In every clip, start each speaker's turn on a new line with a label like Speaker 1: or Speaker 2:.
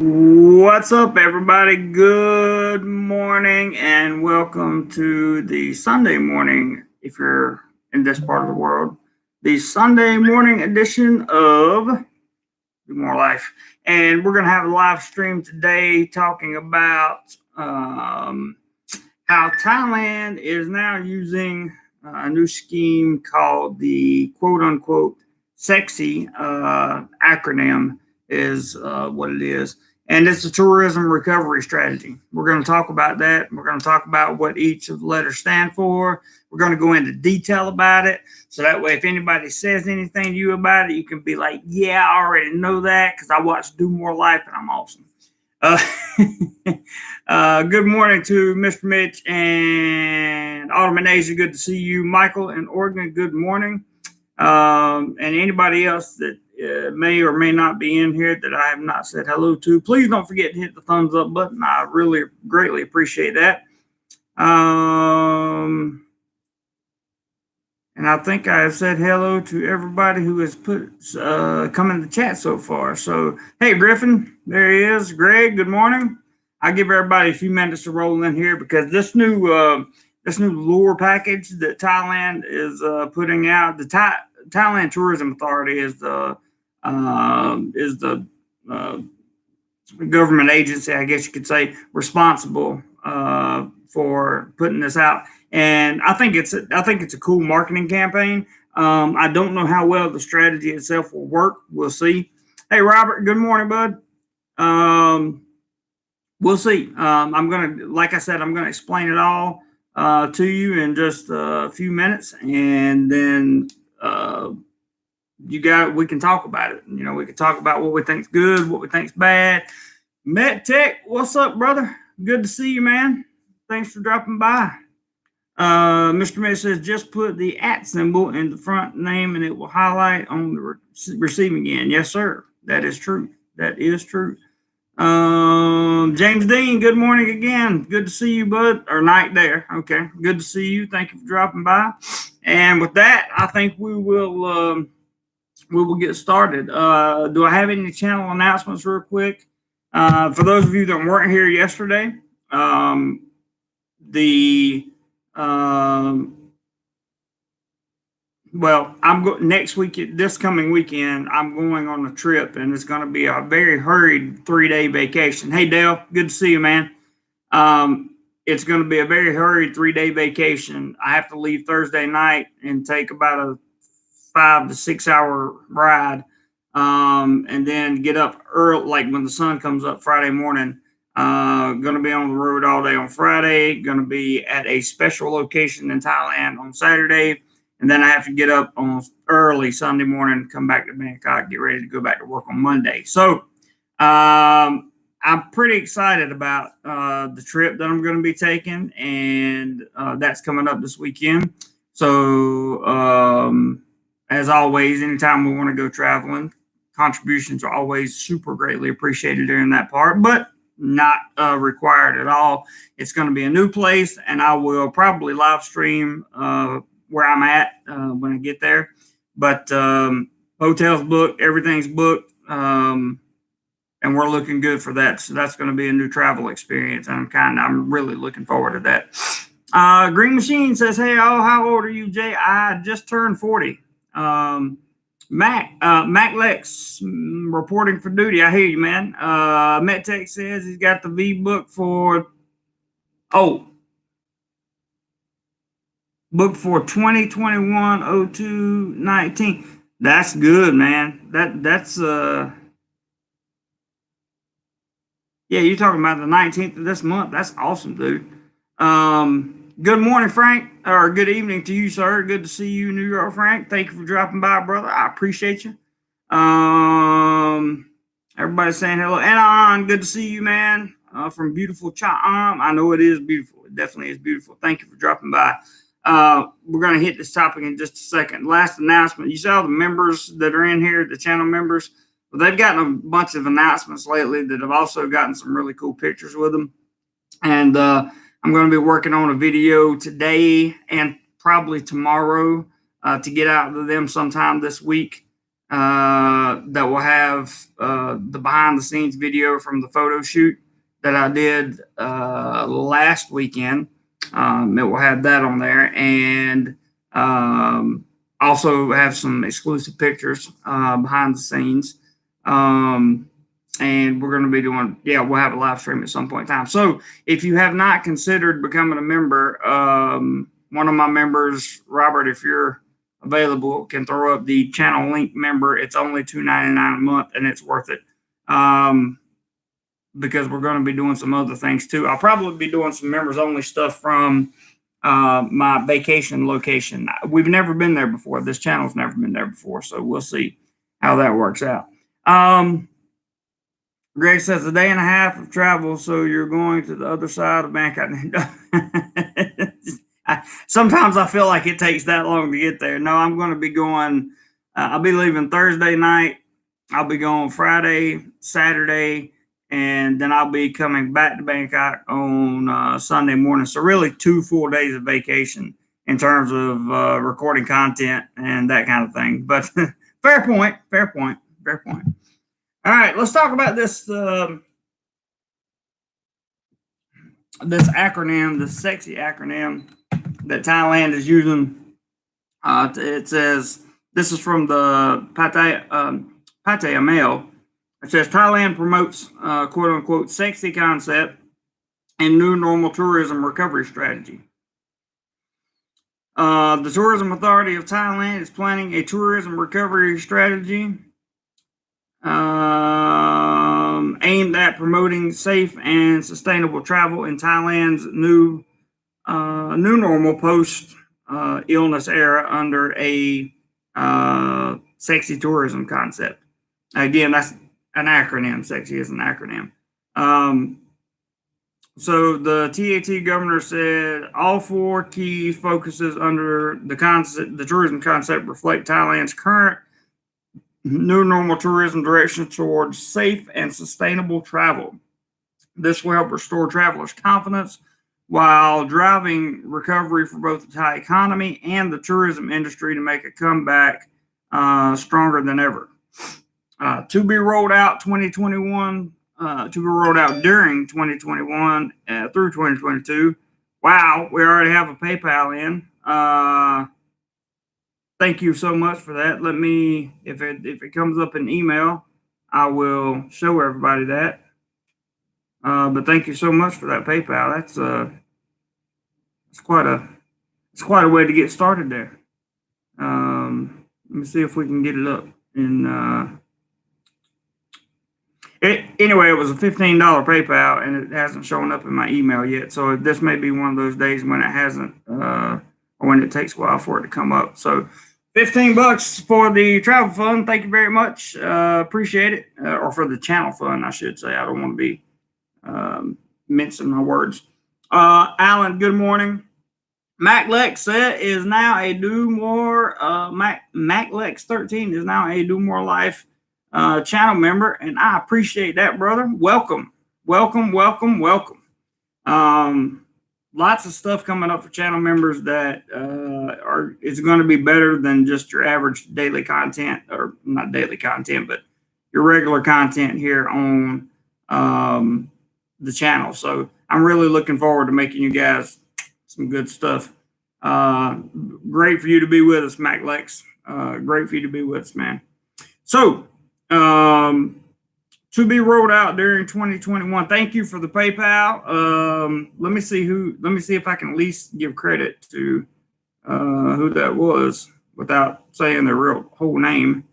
Speaker 1: What's up, everybody? Good morning and welcome to the Sunday morning, if you're in this part of the world, the Sunday morning edition of DoMoreLife. And we're going to have a live stream today talking about how Thailand is now using a new scheme called the quote unquote sexy acronym, is what it is. And it's a tourism recovery strategy. We're going to talk about that. We're going to talk about what each of the letters stand for. We're going to go into detail about it. So that way, if anybody says anything to you about it, you can be like, yeah, I already know that because I watched DoMoreLife and I'm awesome. Good morning to Mr. Mitch and Autumn Asia. Good to see you. Michael in Oregon, good morning. And anybody else that may or may not be in here that I have not said hello to, please don't forget to hit the thumbs up button. I really greatly appreciate that. And I think I have said hello to everybody who has come in the chat so far. So, hey, Griffin, there he is. Greg, good morning. I'll give everybody a few minutes to roll in here because this new lure package that Thailand is putting out, the Thailand Tourism Authority is the government agency, I guess you could say, responsible for putting this out. And I think it's a cool marketing campaign. I don't know how well the strategy itself will work. We'll see. Hey, Robert, good morning, bud. We'll see. Like I said, I'm gonna explain it all to you in just a few minutes, and then we can talk about it. You know, we can talk about what we think's good, what we think's bad. Met Tech, what's up, brother? Good to see you, man. Thanks for dropping by. Mr. May says, just put the @ symbol in the front name and it will highlight on the receiving end. Yes, sir. That is true. That is true. James Dean, good morning again. Good to see you, bud. Or night there. Okay. Good to see you. Thank you for dropping by. And with that, I think we will get started. Do I have any channel announcements real quick? For those of you that weren't here yesterday, next week, this coming weekend, I'm going on a trip, and it's going to be a very hurried 3-day vacation. Hey, Dale, good to see you, man. It's going to be a very hurried 3-day vacation. I have to leave Thursday night and take about a 5 to 6 hour ride, and then get up early, like when the sun comes up Friday morning. Going to be on the road all day on Friday. Going to be at a special location in Thailand on Saturday. And then I have to get up on early Sunday morning, come back to Bangkok, get ready to go back to work on Monday. So I'm pretty excited about the trip that I'm going to be taking, and that's coming up this weekend. So as always, anytime we want to go traveling, contributions are always super greatly appreciated during that part, but not required at all. It's going to be a new place, and I will probably live stream where I'm at when I get there. But hotels booked, everything's booked, and we're looking good for that. So that's going to be a new travel experience. I'm really looking forward to that. Green Machine says, "Hey, how old are you, Jay? I just turned 40." Mac Lex reporting for duty. I hear you, man. MetTech says he's got the V book for 2021-02-19. That's good, man. That's yeah, you're talking about the 19th of this month. That's awesome, dude. Good morning, Frank, or good evening to you, sir. Good to see you, New York, Frank. Thank you for dropping by, brother. I appreciate you. Everybody's saying hello. Anon, good to see you, man. From beautiful Cha'am. I know it is beautiful. It definitely is beautiful. Thank you for dropping by. We're going to hit this topic in just a second. Last announcement. You saw the members that are in here, the channel members. Well, they've gotten a bunch of announcements lately that have also gotten some really cool pictures with them. And I'm going to be working on a video today and probably tomorrow to get out to them sometime this week. that will have the behind the scenes video from the photo shoot that I did last weekend. It will have that on there, and also have some exclusive pictures behind the scenes. And we're going to be doing, we'll have a live stream at some point in time. So if you have not considered becoming a member, one of my members, Robert, if you're available, can throw up the channel link member. It's only $2.99 a month, and it's worth it. Because we're going to be doing some other things too. I'll probably be doing some members only stuff from my vacation location. We've never been there before. This channel's never been there before, so we'll see how that works out. Greg says a day and a half of travel, so you're going to the other side of Bangkok. Sometimes I feel like it takes that long to get there. No, I'm going to be going. I'll be leaving Thursday night. I'll be going Friday, Saturday, and then I'll be coming back to Bangkok on Sunday morning. So really 2 full days of vacation in terms of recording content and that kind of thing. But fair point. All right, let's talk about this this acronym, this sexy acronym that Thailand is using. It says, this is from the Pattaya Mail. It says Thailand promotes quote unquote sexy concept and new normal tourism recovery strategy. The Tourism Authority of Thailand is planning a tourism recovery strategy aimed at promoting safe and sustainable travel in Thailand's new normal post illness era under a sexy tourism concept. Again, that's an acronym. Sexy is an acronym. So the TAT governor said all 4 key focuses under the tourism concept reflect Thailand's current new normal tourism direction towards safe and sustainable travel. This will help restore travelers' confidence while driving recovery for both the Thai economy and the tourism industry to make a comeback stronger than ever. To be rolled out 2021, to be rolled out during 2021 through 2022. Wow, we already have a PayPal in. Thank you so much for that. Let me, if it comes up in email, I will show everybody that. But thank you so much for that PayPal. It's quite a way to get started there. Let me see if we can get it up. Anyway, it was a $15 PayPal, and it hasn't shown up in my email yet. So this may be one of those days when it hasn't, or when it takes a while for it to come up. So $15 for the travel fund. Thank you very much. Appreciate it. Or for the channel fund, I should say. I don't want to be mincing my words. Alan, good morning. MacLex is now a MacLex 13 is now a DoMoreLife channel member, and I appreciate that, brother. Welcome. Lots of stuff coming up for channel members that is going to be better than just your average daily content, or not daily content, but your regular content here on the channel. So I'm really looking forward to making you guys some good stuff. Great for you to be with us, MacLex. Great for you to be with us, man. So to be rolled out during 2021. Thank you for the PayPal. Let me see if I can at least give credit to who that was without saying their whole name.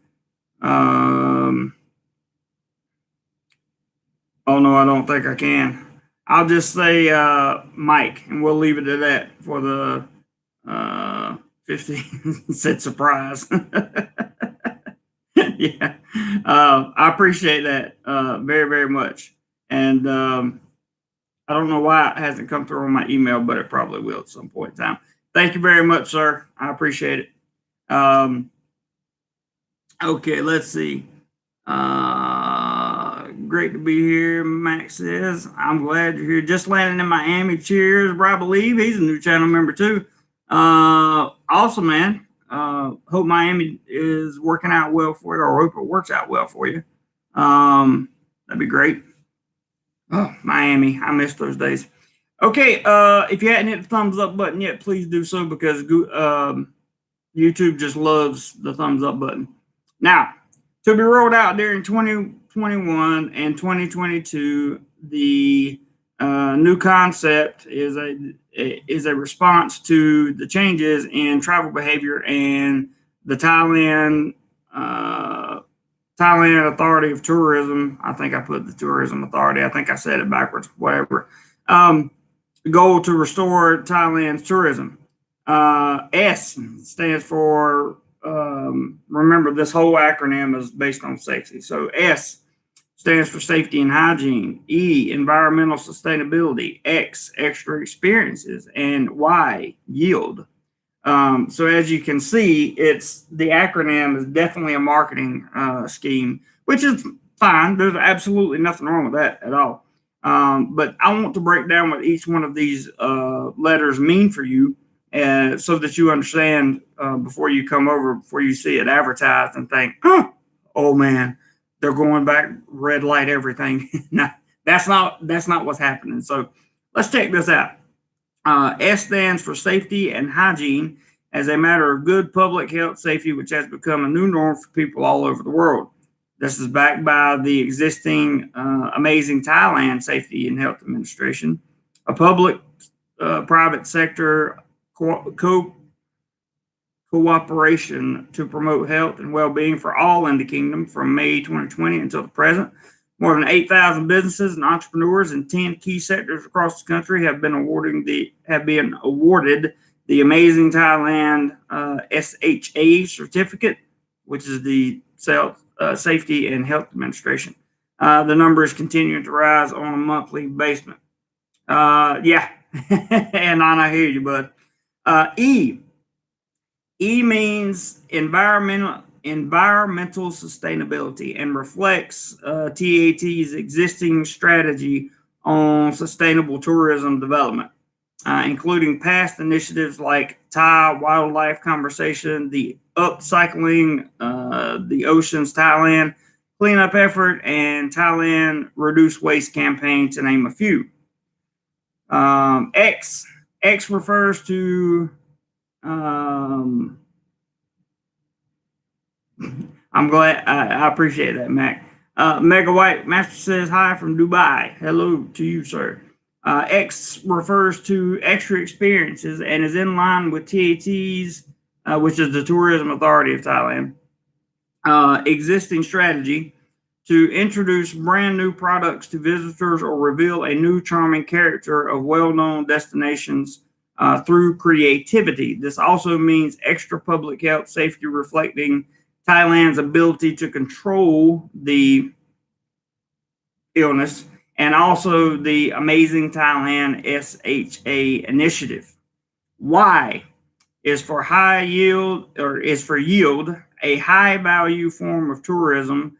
Speaker 1: Oh no, I don't think I can. I'll just say Mike, and we'll leave it at that for the 50-cent surprise. Yeah, I appreciate that very, very much. And I don't know why it hasn't come through on my email, but it probably will at some point in time. Thank you very much, sir. I appreciate it. Okay, let's see. Great to be here, Max says. I'm glad you're here. Just landing in Miami. Cheers, I believe. He's a new channel member too. Awesome, man. Hope Miami is working out well for you, or hope it works out well for you. That'd be great. Oh, Miami, I miss those days. Okay, if you hadn't hit the thumbs up button yet, please do so because YouTube just loves the thumbs up button. Now, to be rolled out during 2021 and 2022, the new concept is a response to the changes in travel behavior and the Thailand Authority of Tourism. I think I put the Tourism Authority. I think I said it backwards. Whatever. Goal to restore Thailand's tourism. S stands for, remember, this whole acronym is based on safety. So S stands for safety and hygiene. E, environmental sustainability. X, extra experiences. And Y, yield. So as you can see, the acronym is definitely a marketing scheme, which is fine. There's absolutely nothing wrong with that at all. But I want to break down what each one of these letters mean for you, so that you understand before you come over, before you see it advertised and think, oh man, they're going back, red light everything. No, that's not what's happening. So let's check this out. S stands for safety and hygiene as a matter of good public health safety, which has become a new norm for people all over the world. This is backed by the existing amazing Thailand Safety and Health Administration, a public-private sector cooperation to promote health and well-being for all in the kingdom from May 2020 until the present. More than 8,000 businesses and entrepreneurs in 10 key sectors across the country have been awarded the Amazing Thailand SHA certificate, which is the Safety and Health Administration. The number is continuing to rise on a monthly basis. Yeah, and I hear you, bud. E means environmental sustainability and reflects TAT's existing strategy on sustainable tourism development, including past initiatives like Thai Wildlife Conservation, the Upcycling the Oceans Thailand cleanup effort, and Thailand Reduce Waste campaign, to name a few. X refers to I'm glad. I appreciate that, Mac. Mega White Master says hi from Dubai. Hello to you, sir. X refers to extra experiences and is in line with TAT's, which is the Tourism Authority of Thailand, existing strategy to introduce brand new products to visitors or reveal a new charming character of well-known destinations through creativity. This also means extra public health safety, reflecting Thailand's ability to control the illness, and also the Amazing Thailand SHA initiative. Y is for high yield, or is for yield, a high value form of tourism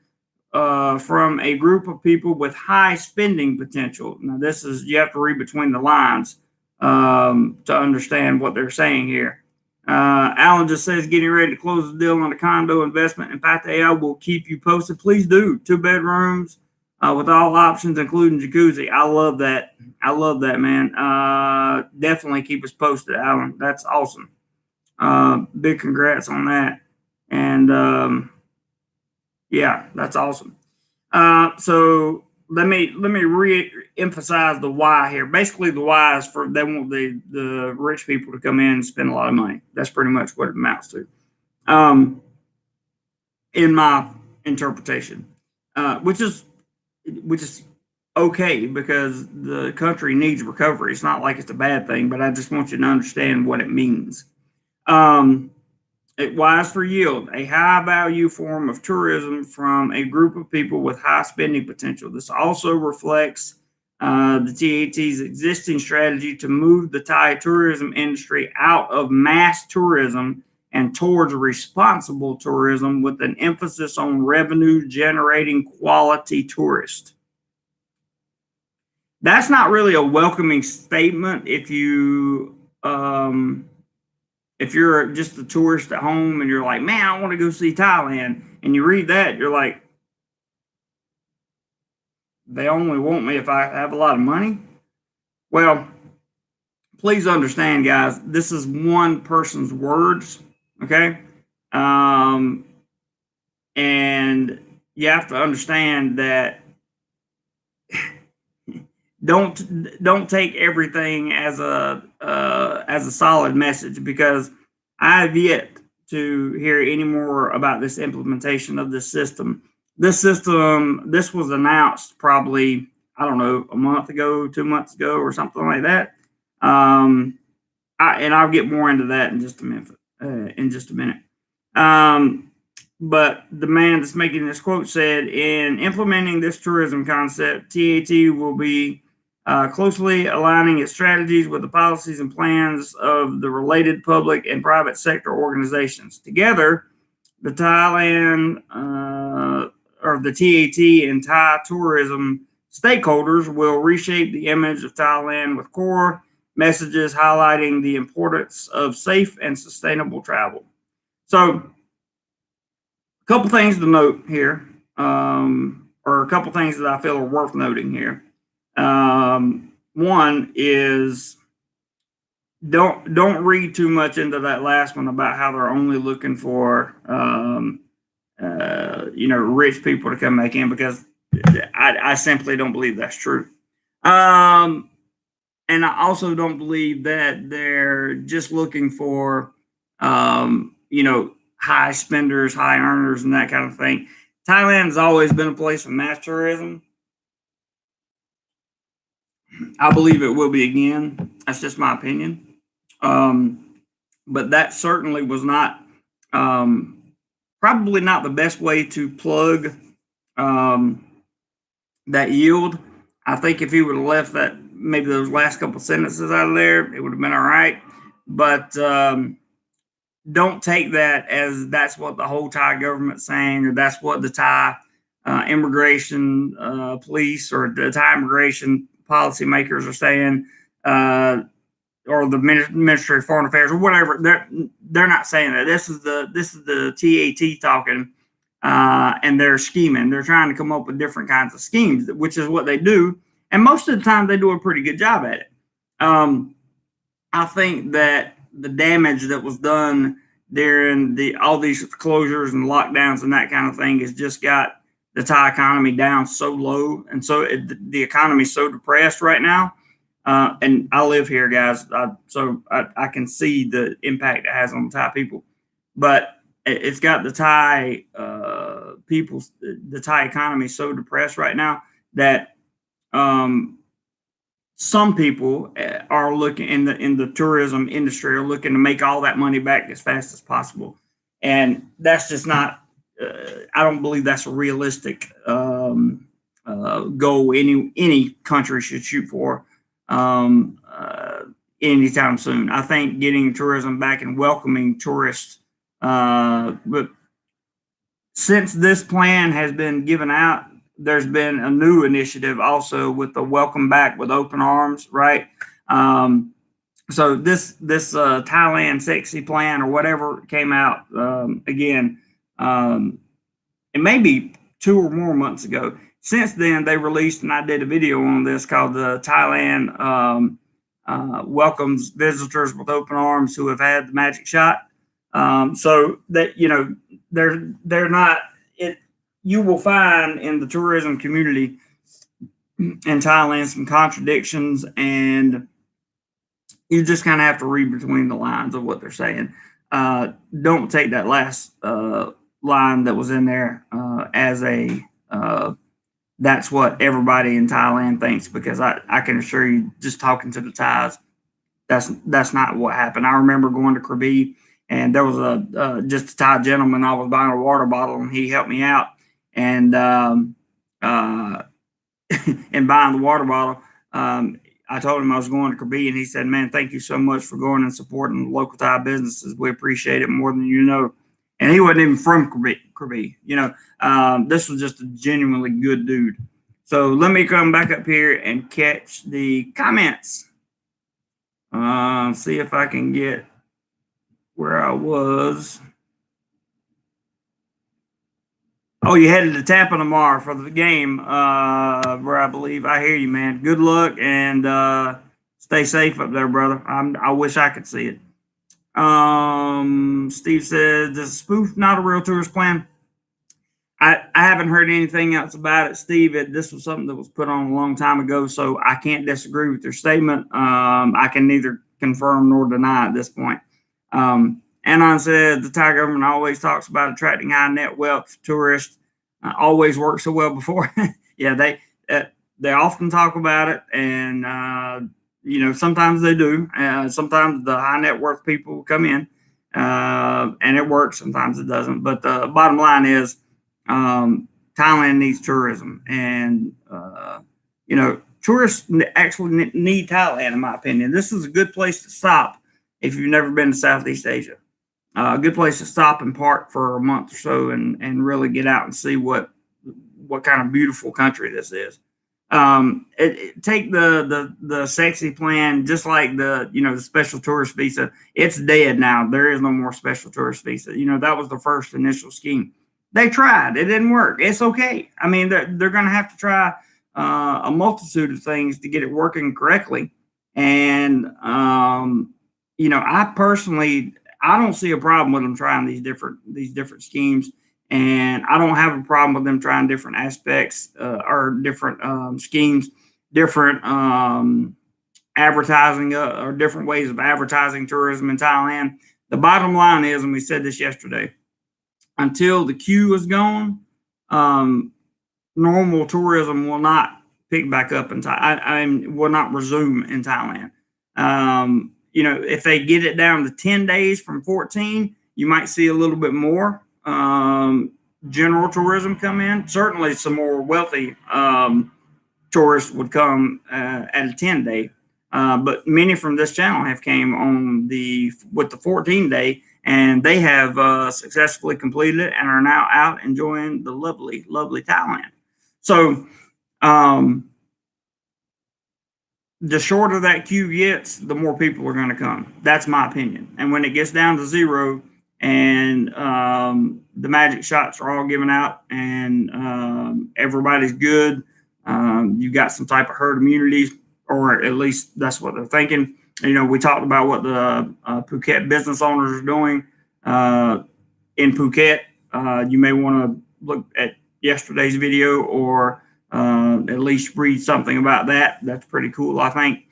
Speaker 1: from a group of people with high spending potential. Now, this is, you have to read between the lines to understand what they're saying here. Alan just says, getting ready to close the deal on a condo investment in Pattaya. Will keep you posted. Please do. 2 bedrooms with all options, including jacuzzi. I love that. I love that, man. Definitely keep us posted, Alan. That's awesome. Big congrats on that. And yeah, that's awesome. So let me re-emphasize the why here. Basically, the why is for they want the rich people to come in and spend a lot of money. That's pretty much what it amounts to, in my interpretation, which is okay, because the country needs recovery. It's not like it's a bad thing, but I just want you to understand what it means. Y is for yield, a high value form of tourism from a group of people with high spending potential. This also reflects the TAT's existing strategy to move the Thai tourism industry out of mass tourism and towards responsible tourism, with an emphasis on revenue generating quality tourists. That's not really a welcoming statement if you if you're just a tourist at home and you're like, man, I want to go see Thailand, and you read that, you're like, they only want me if I have a lot of money. Well, please understand, guys, this is one person's words, okay? Um, and you have to understand that don't take everything as a solid message, because I have yet to hear any more about this implementation of this system. This was announced probably, I don't know, a month ago, 2 months ago, or something like that. And I'll get more into that in just a minute. But the man that's making this quote said, in implementing this tourism concept, TAT will be closely aligning its strategies with the policies and plans of the related public and private sector organizations. Together, the Thailand or the TAT and Thai tourism stakeholders will reshape the image of Thailand with core messages highlighting the importance of safe and sustainable travel. So, a couple things to note here, or a couple things that I feel are worth noting here. One is, don't read too much into that last one about how they're only looking for rich people to come back in, because I simply don't believe that's true. And I also don't believe that they're just looking for high spenders, high earners, and that kind of thing. Thailand has always been a place of mass tourism. I believe it will be again. That's just my opinion. But that certainly was not, probably not the best way to plug that yield. I think if he would have left that, maybe those last couple sentences out of there, it would have been all right. But don't take that as that's what the whole Thai government's saying, or that's what the Thai immigration police or the Thai immigration policymakers are saying, or the Ministry of Foreign Affairs or whatever. They're not saying that. This is the TAT talking, and they're scheming. They're trying to come up with different kinds of schemes, which is what they do, and most of the time they do a pretty good job at it. I think that the damage that was done during all these closures and lockdowns and that kind of thing has just got the Thai economy down so low, and so the economy is so depressed right now. And I live here, guys, so I can see the impact it has on the Thai people. But it's got the Thai people, the Thai economy so depressed right now that some people are looking in the tourism industry are looking to make all that money back as fast as possible, and that's just not. I don't believe that's a realistic goal any country should shoot for anytime soon. I think getting tourism back and welcoming tourists, but since this plan has been given out, there's been a new initiative also with the welcome back with open arms, right? So this Thailand sexy plan or whatever came out again, it may be 2 or more months ago. Since then, they released, and I did a video on this called the Thailand welcomes visitors with open arms who have had the magic shot. So that they're not it. You will find in the tourism community in Thailand some contradictions, and you just kind of have to read between the lines of what they're saying. Don't take that last line that was in there as a that's what everybody in Thailand thinks, because I can assure you, just talking to the Thais, that's not what happened. I remember going to Krabi, and there was just a Thai gentleman. I was buying a water bottle, and he helped me out. And in buying the water bottle, I told him I was going to Krabi, and he said, "Man, thank you so much for going and supporting local Thai businesses. We appreciate it more than you know." And he wasn't even from Krabi. This was just a genuinely good dude. So let me come back up here and catch the comments. See if I can get where I was. Oh, you headed to Tampa tomorrow for the game, where I believe. I hear you, man. Good luck and stay safe up there, brother. I wish I could see it. Steve says, "This spoof not a real tourist plan." I haven't heard anything else about it, Steve. This was something that was put on a long time ago, so I can't disagree with your statement. I can neither confirm nor deny at this point. Anon said the Thai government always talks about attracting high net wealth tourists. Always worked so well before. Yeah, they often talk about it, and sometimes they do. Sometimes the high net worth people come in, and it works. Sometimes it doesn't. But the bottom line is, Thailand needs tourism, and tourists actually need Thailand, in my opinion. This is a good place to stop if you've never been to Southeast Asia. A good place to stop and park for a month or so, and really get out and see what kind of beautiful country this is. Take the sexy plan, just like the special tourist visa. It's dead now. There is no more special tourist visa. That was the first initial scheme. They tried. It didn't work. It's okay. I mean, they're going to have to try a multitude of things to get it working correctly. And I personally, I don't see a problem with them trying these different schemes, and I don't have a problem with them trying different aspects or different schemes, different advertising or different ways of advertising tourism in Thailand. The bottom line is, and we said this yesterday, until the queue is gone, normal tourism will not pick back up in Thailand. I mean, will not resume in Thailand. If they get it down to 10 days from 14, you might see a little bit more general tourism come in. Certainly, some more wealthy tourists would come at a 10-day. But many from this channel have came on with the 14-day, and they have successfully completed it and are now out enjoying the lovely, lovely Thailand. So, the shorter that queue gets, the more people are going to come. That's my opinion. And when it gets down to zero and the magic shots are all given out and everybody's good, you got some type of herd immunity, or at least that's what they're thinking. We talked about what the Phuket business owners are doing in Phuket. You may want to look at yesterday's video or at least read something about that. That's pretty cool, I think.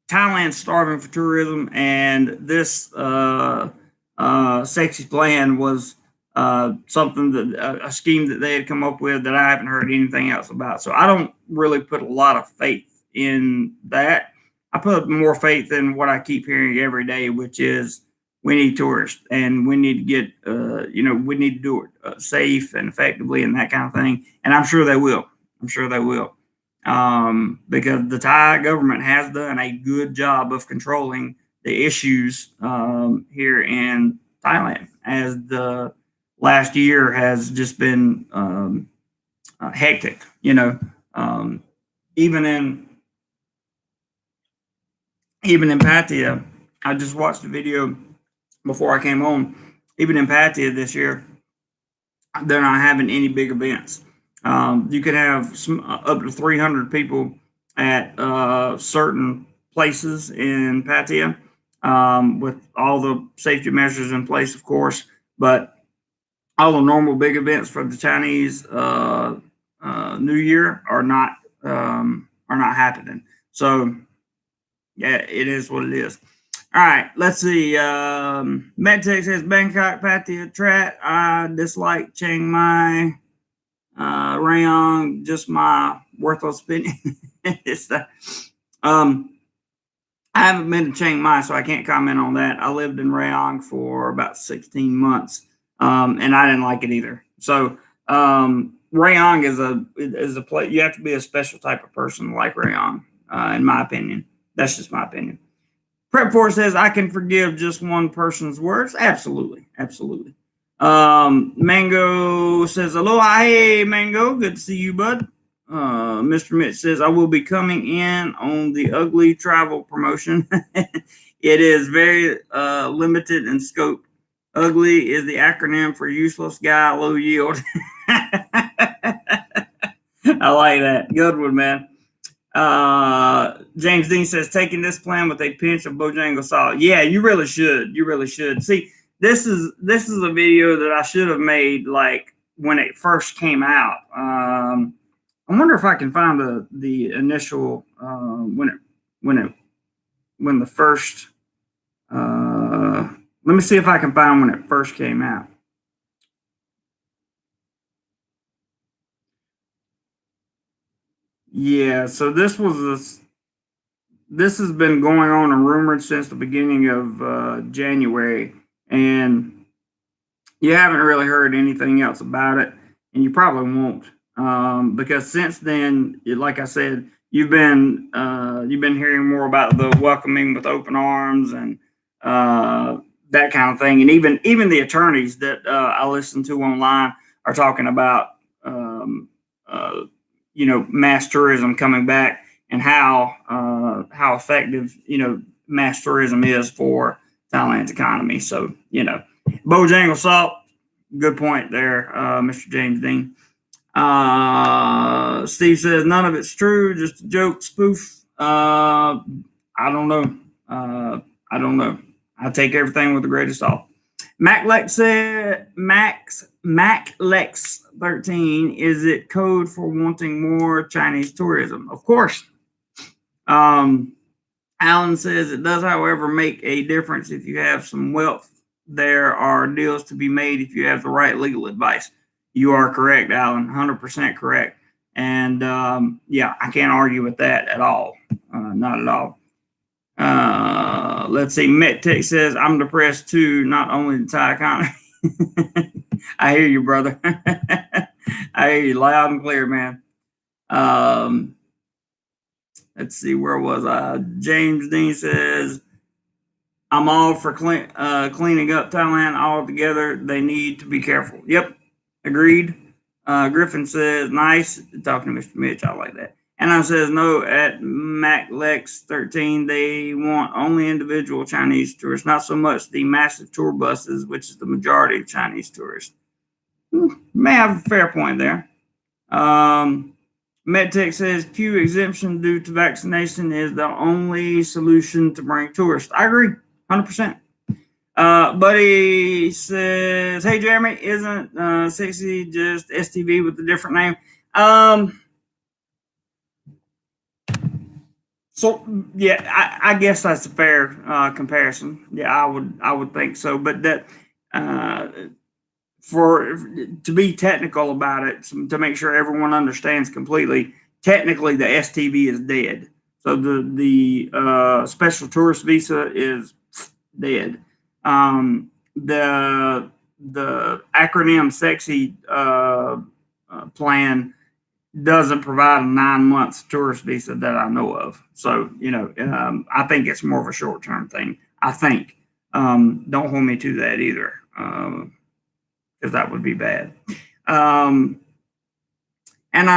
Speaker 1: Thailand's starving for tourism, and this sexy plan was something a scheme that they had come up with that I haven't heard anything else about. So I don't really put a lot of faith in that. I put more faith in what I keep hearing every day, which is we need tourists, and we need to get, we need to do it safe and effectively and that kind of thing. And I'm sure they will. Because the Thai government has done a good job of controlling the issues here in Thailand, as the last year has just been hectic. Even in Pattaya, I just watched a video before I came home. Even in Pattaya this year, they're not having any big events. You could have up to 300 people at certain places in Pattaya with all the safety measures in place, of course. But all the normal big events for the Chinese New Year are not happening. So yeah, it is what it is. All right, let's see. MedTech says Bangkok, Pattaya, Trat. I dislike Chiang Mai, Rayong. Just my worthless opinion. I haven't been to Chiang Mai, so I can't comment on that. I lived in Rayong for about 16 months, and I didn't like it either. So Rayong is a place. You have to be a special type of person to like Rayong, in my opinion. That's just my opinion. Prep4 says, I can forgive just one person's words. Absolutely. Mango says, aloha. Hey, Mango. Good to see you, bud. Mr. Mitch says, I will be coming in on the ugly travel promotion. It is very limited in scope. Ugly is the acronym for useless guy, low yield. I like that. Good one, man. James Dean says, taking this plan with a pinch of Bojangles salt. Yeah, you really should. You really should. See, this is a video that I should have made like when it first came out. I wonder if I can find the initial when the first. Let me see if I can find when it first came out. Yeah, so this has been going on and rumored since the beginning of January, and you haven't really heard anything else about it, and you probably won't, because since then, like I said, you've been hearing more about the welcoming with open arms and that kind of thing, and even the attorneys that I listen to online are talking about um, uh, mass tourism coming back and how effective mass tourism is for Thailand's economy. So Bojangles salt, good point there, Mr. James Dean. Steve says none of it's true, just a joke, spoof. I don't know. I don't know. I take everything with a grain of salt. Mac Lex said Mac Lex 13. Is it code for wanting more Chinese tourism? Of course. Um, Alan says it does, however, make a difference if you have some wealth. There are deals to be made if you have the right legal advice. You are correct, Alan. 100% correct. And yeah, I can't argue with that at all. Not at all. Let's see. MetTech says I'm depressed too. Not only the Thai economy. I hear you, brother. I hear you loud and clear, man. Let's see. Where was I? James Dean says I'm all for cleaning up Thailand altogether. They need to be careful. Yep, agreed. Griffin says nice. Talking to Mr. Mitch, I like that. And I says no at MacLex 13. They want only individual Chinese tourists, not so much the massive tour buses, which is the majority of Chinese tourists. May have a fair point there. MedTech says Q exemption due to vaccination is the only solution to bring tourists. I agree, 100%. Buddy says, hey, Jeremy, isn't sexy just STV with a different name? So yeah, I guess that's a fair comparison. Yeah, I would think so. But that for to be technical about it, to make sure everyone understands completely, technically the STV is dead. So the special tourist visa is dead. The acronym sexy plan doesn't provide a 9 months tourist visa that I know of. So, I think it's more of a short term thing. I think. Don't hold me to that either, because that would be bad. Anon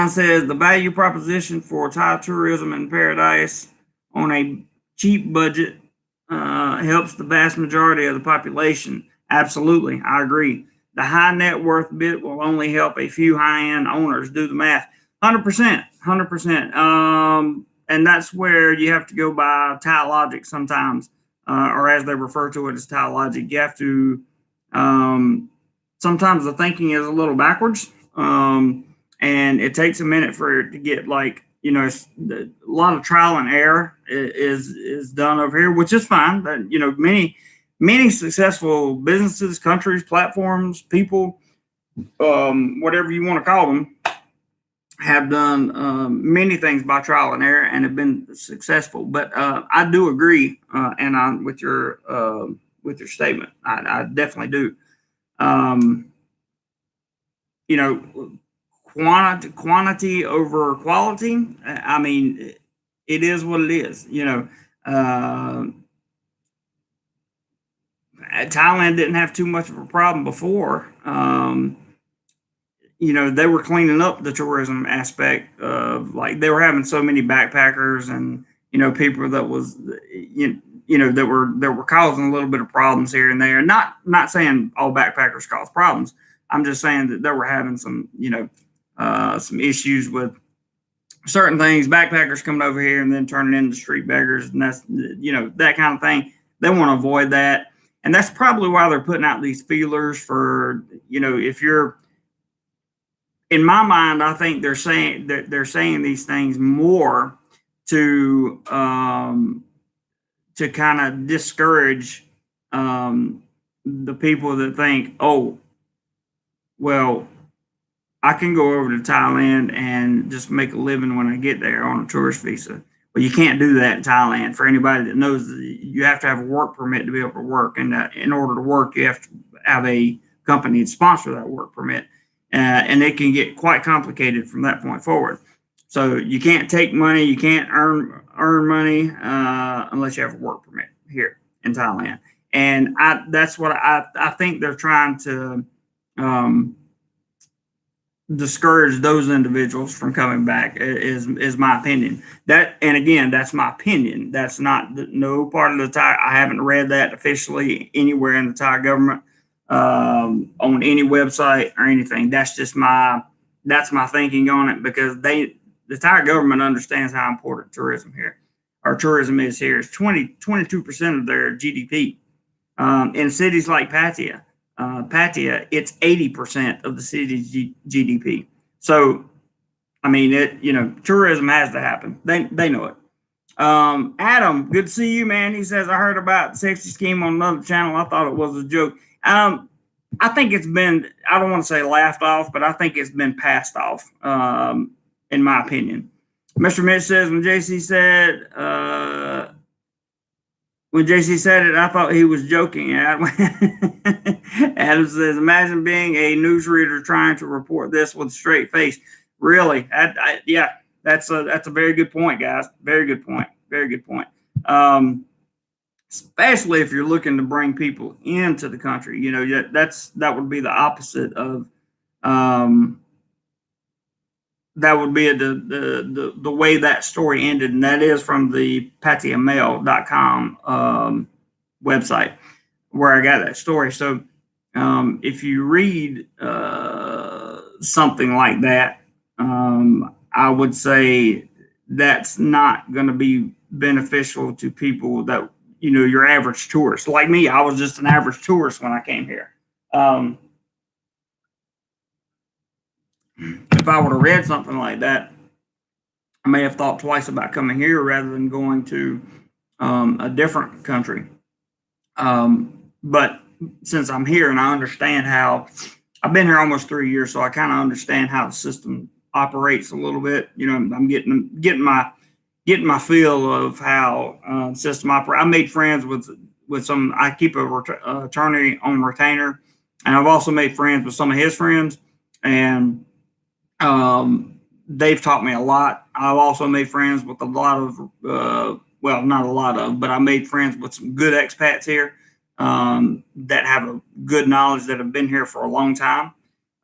Speaker 1: says the value proposition for Thai tourism in paradise on a cheap budget helps the vast majority of the population. Absolutely, I agree. The high net worth bit will only help a few high end owners. Do the math. 100%, 100%. And that's where you have to go by Thai logic sometimes, or as they refer to it as Thai logic. You have to. Sometimes the thinking is a little backwards, and it takes a minute for it to get a lot of trial and error is done over here, which is fine. But many successful businesses, countries, platforms, people, whatever you want to call them, have done many things by trial and error and have been successful. But I do agree, and on with your statement, I definitely do. Quantity over quality. I mean, it is what it is. Thailand didn't have too much of a problem before. they were cleaning up the tourism aspect of, like, they were having so many backpackers and people that was that were causing a little bit of problems here and there. Not saying all backpackers cause problems. I'm just saying that they were having some issues with certain things. Backpackers coming over here and then turning into street beggars, and that's that kind of thing. They want to avoid that, and that's probably why they're putting out these feelers for if you're, in my mind, I think they're saying these things more to kind of discourage the people that think, oh, well, I can go over to Thailand and just make a living when I get there on a tourist visa. Well, you can't do that in Thailand. For anybody that knows, you have to have a work permit to be able to work, and in order to work, you have to have a company to sponsor that work permit, and it can get quite complicated from that point forward. So you can't take money, you can't earn money unless you have a work permit here in Thailand, and that's what I think they're trying to. Discourage those individuals from coming back is my opinion. That, and again, that's my opinion. That's not no part of the Thai. I haven't read that officially anywhere in the Thai government, on any website or anything. That's my thinking on it, because the Thai government understands how important tourism here, or tourism is here. It's 22% of their GDP. In cities like Pattaya, it's 80% of the city's GDP. So, I mean, tourism has to happen. They know it. Adam, good to see you, man. He says, I heard about the safety scheme on another channel. I thought it was a joke. I think it's been, I don't want to say laughed off, but I think it's been passed off, in my opinion. Mr. Mitch says, when JC said it, I thought he was joking. Adam says, imagine being a newsreader trying to report this with a straight face. Really? Yeah, that's a very good point, guys. Very good point. Very good point. Especially if you're looking to bring people into the country. That would be the opposite of that would be the way that story ended, and that is from the PattayaMail.com website where I got that story. So if you read something like that, I would say that's not going to be beneficial to people that your average tourist like me. I was just an average tourist when I came here. If I would have read something like that, I may have thought twice about coming here rather than going to a different country. But since I'm here and I understand how, I've been here almost 3 years, so I kind of understand how the system operates a little bit. I'm getting my feel of how the system operates. I made friends with some. I keep a attorney on retainer, and I've also made friends with some of his friends, and they've taught me a lot. I've also made friends with a lot of, well, not a lot of, but I made friends with some good expats here that have a good knowledge, that have been here for a long time,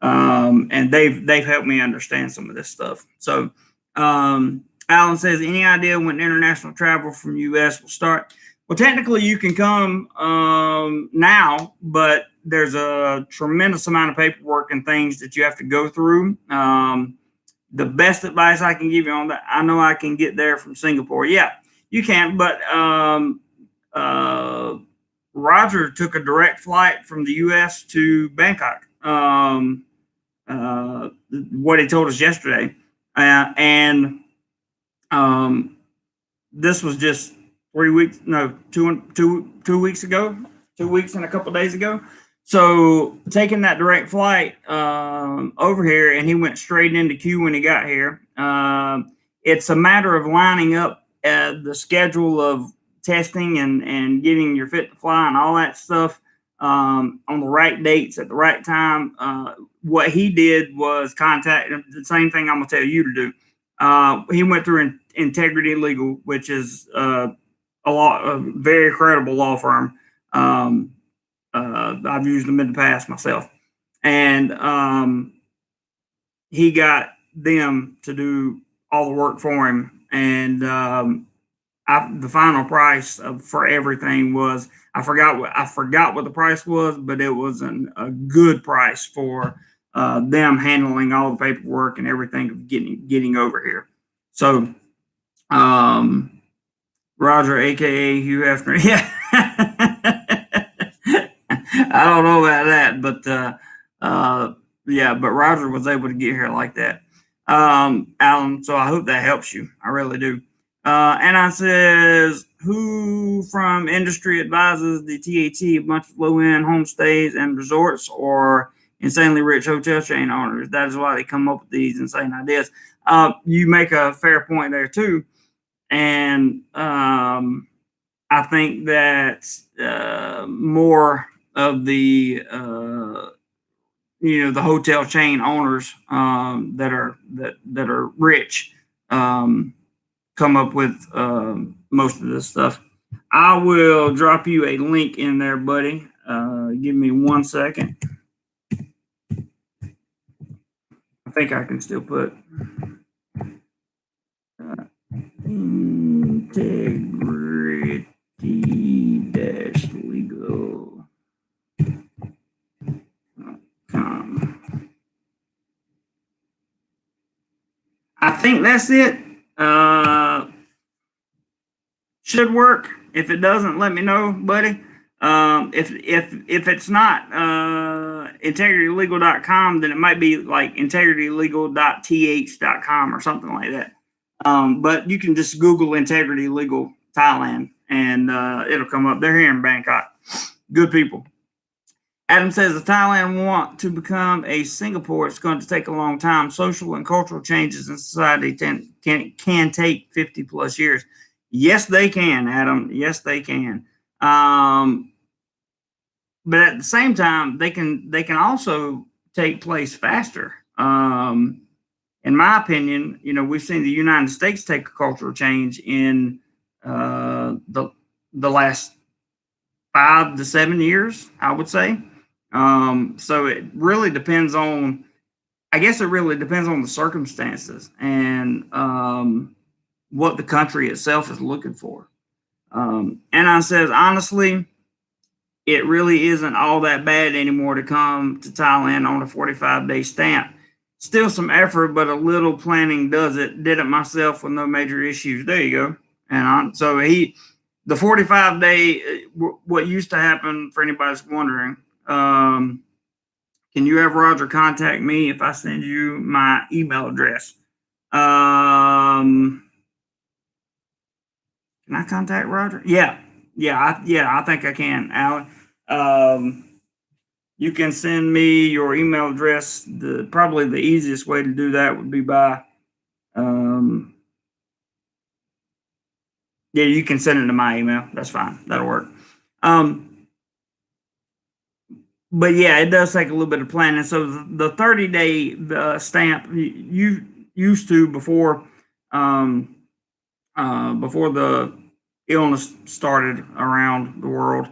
Speaker 1: and they've helped me understand some of this stuff. So, Alan says, any idea when international travel from U.S. will start? Well, technically, you can come now, but there's a tremendous amount of paperwork and things that you have to go through. The best advice I can give you on that, I know I can get there from Singapore. Yeah, you can, but Roger took a direct flight from the U.S. to Bangkok. What he told us yesterday, and this was just 3 weeks, no, 2 weeks ago, 2 weeks and a couple of days ago. So taking that direct flight over here, and he went straight into queue when he got here. It's a matter of lining up the schedule of testing and getting your fit to fly and all that stuff on the right dates at the right time. What he did was contact the same thing I'm going to tell you to do. He went through Integrity Legal, which is a very credible law firm. I've used them in the past myself, and he got them to do all the work for him, and the final price for everything was, I forgot what the price was, but it was a good price for them handling all the paperwork and everything of getting over here. So, Roger, aka Hugh Hefner, yeah. I don't know about that, but yeah, but Roger was able to get here like that. Alan, so I hope that helps you. I really do. And I says, who from industry advises the TAT a bunch of low-end homestays and resorts or insanely rich hotel chain owners? That is why they come up with these insane ideas. You make a fair point there too, and I think that more of the the hotel chain owners that are rich come up with most of this stuff. I will drop you a link in there, buddy. Give me 1 second. I think I can still put integrity legal. I think that's it. Should work. If it doesn't, let me know, buddy. If it's not integritylegal.com, then it might be like integritylegal.th.com or something like that. But you can just Google Integrity Legal Thailand and it'll come up. They're here in Bangkok. Good people. Adam says if Thailand want to become a Singapore, it's going to take a long time. Social and cultural changes in society can take 50 plus years. Yes, they can, Adam. Yes, they can. But at the same time, they can also take place faster. In my opinion, we've seen the United States take a cultural change in the last 5 to 7 years, I would say. So it really depends on, I guess it really depends on the circumstances and what the country itself is looking for. And I says, honestly, it really isn't all that bad anymore to come to Thailand on a 45-day stamp. Still some effort, but a little planning does it. Did it myself with no major issues. There you go. And so the 45-day, what used to happen, for anybody that's wondering, can you have Roger contact me if I send you my email address? Can I contact Roger? Yeah, I think I can, Alan. You can send me your email address. Probably the easiest way to do that would be by, yeah, you can send it to my email. That's fine. That'll work. But yeah, it does take a little bit of planning. So the 30-day stamp you used to before the illness started around the world.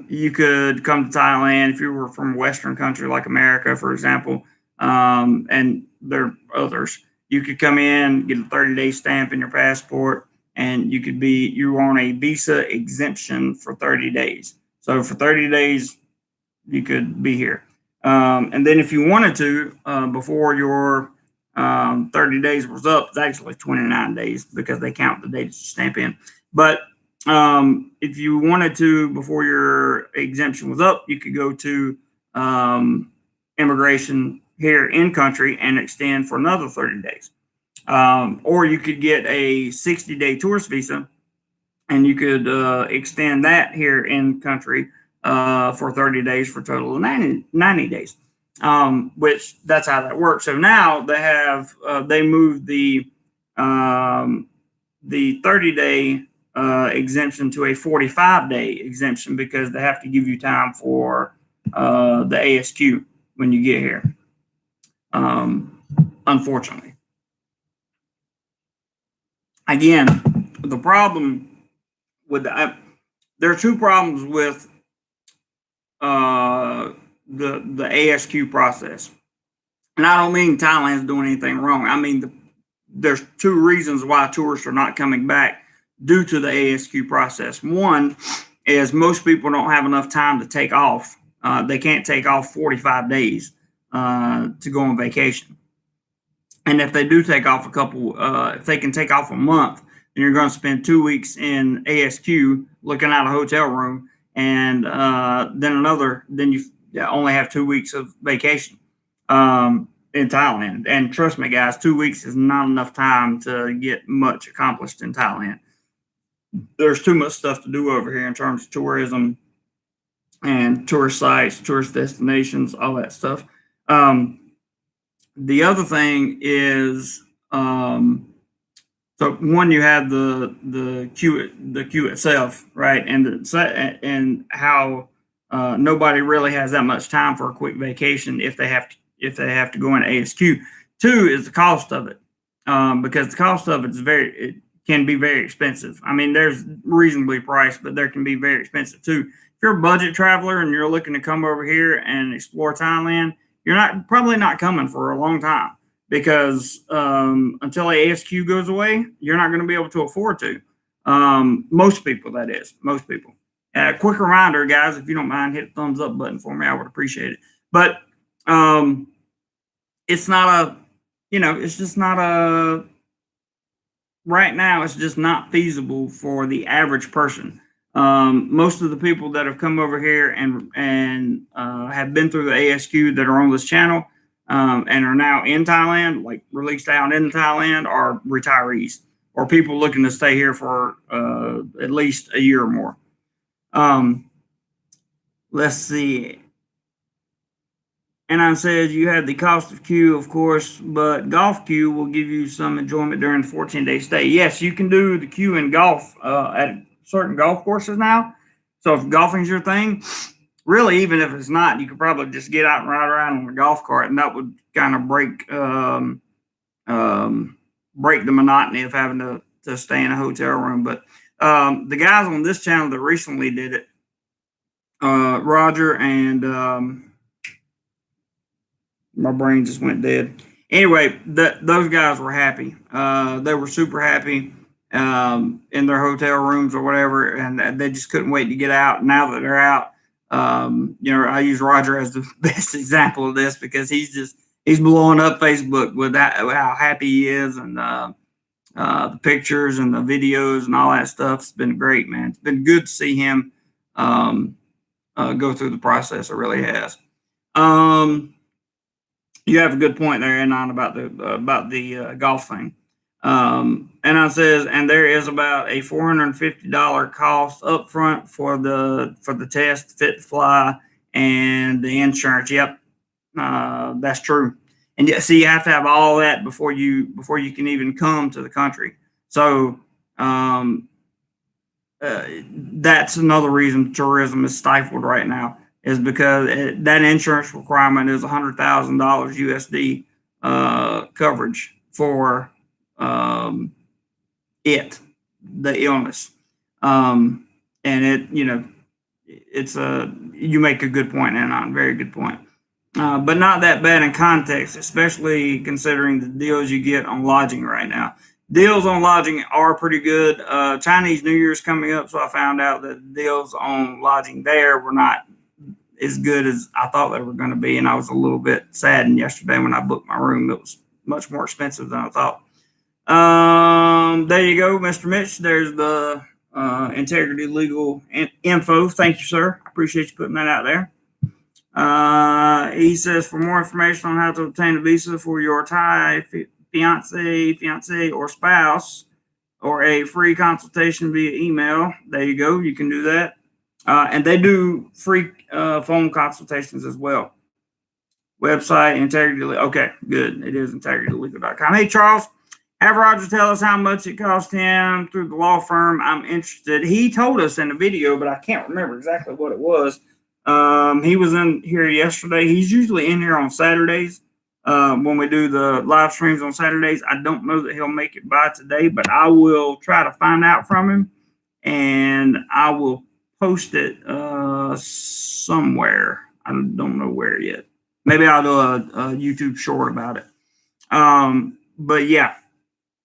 Speaker 1: You could come to Thailand if you were from a Western country like America, for example, and there are others. You could come in, get a 30-day stamp in your passport, and you were on a visa exemption for 30 days. So for 30 days, you could be here. And then if you wanted to, before your 30 days was up, it's actually 29 days because they count the dates you stamp in. But if you wanted to, before your exemption was up, you could go to immigration here in country and extend for another 30 days. Or you could get a 60-day tourist visa and you could extend that here in country for 30 days for a total of 90 days, which that's how that works. So now they moved the 30-day exemption to a 45-day exemption because they have to give you time for the ASQ when you get here, unfortunately. Again, the problem with there are two problems with the ASQ process. And I don't mean Thailand's doing anything wrong. I mean, there's two reasons why tourists are not coming back due to the ASQ process. One is most people don't have enough time to take off. They can't take off 45 days to go on vacation. And if they do take off if they can take off a month, then you're going to spend 2 weeks in ASQ looking at a hotel room, and then you only have 2 weeks of vacation in Thailand. And trust me, guys, 2 weeks is not enough time to get much accomplished in Thailand. There's too much stuff to do over here in terms of tourism and tourist sites, tourist destinations, all that stuff. The other thing is, so one, you have the queue itself, right, and how nobody really has that much time for a quick vacation if they have to go into ASQ. Two is the cost of it, because the cost of it can be very expensive. I mean, there's reasonably priced, but there can be very expensive too. If you're a budget traveler and you're looking to come over here and explore Thailand, you're probably not coming for a long time, because until ASQ goes away, you're not going to be able to afford to. Most people, that is, most people. Quick reminder, guys, if you don't mind, hit the thumbs up button for me. I would appreciate it. But it's not it's just not right now, it's just not feasible for the average person. Most of the people that have come over here and have been through the ASQ that are on this channel and are now in Thailand, like released out in Thailand, are retirees or people looking to stay here for at least a year or more. Let's see. And says you have the cost of queue, of course, but golf queue will give you some enjoyment during the 14-day stay. Yes, you can do the queue in golf at certain golf courses now. So if golfing's your thing, really, even if it's not, you could probably just get out and ride around on a golf cart, and that would kind of break the monotony of having to stay in a hotel room. But the guys on this channel that recently did it, Roger and my brain just went dead. Anyway, those guys were happy. They were super happy in their hotel rooms or whatever, and they just couldn't wait to get out. Now that they're out, I use Roger as the best example of this, because he's blowing up Facebook with how happy he is, and the pictures and the videos and all that stuff. It's been great, man. It's been good to see him go through the process. It really has. You have a good point there, Anon, about the golf thing. Anon says, and there is about a $450 cost up front for the test, fit to fly, and the insurance. Yep, that's true. And see, you have to have all that before you can even come to the country. So that's another reason tourism is stifled right now, is because that insurance requirement is $100,000 USD coverage for the illness. And you make a good point, Anon, very good point. But not that bad in context, especially considering the deals you get on lodging right now. Deals on lodging are pretty good. Chinese New Year's coming up, so I found out that deals on lodging there were not as good as I thought they were going to be, and I was a little bit saddened yesterday when I booked my room. It was much more expensive than I thought. There you go, Mr. Mitch. There's the Integrity Legal info. Thank you, sir. I appreciate you putting that out there. He says, for more information on how to obtain a visa for your Thai fiance, or spouse, or a free consultation via email. There you go. You can do that. And they do free phone consultations as well. Website, Integrity. Okay, good. It is integritylegal.com. Hey, Charles, have Roger tell us how much it cost him through the law firm. I'm interested. He told us in the video, but I can't remember exactly what it was. He was in here yesterday. He's usually in here on Saturdays when we do the live streams on Saturdays. I don't know that he'll make it by today, but I will try to find out from him, and I will post it somewhere. I don't know where yet. Maybe I'll do a YouTube short about it. But yeah,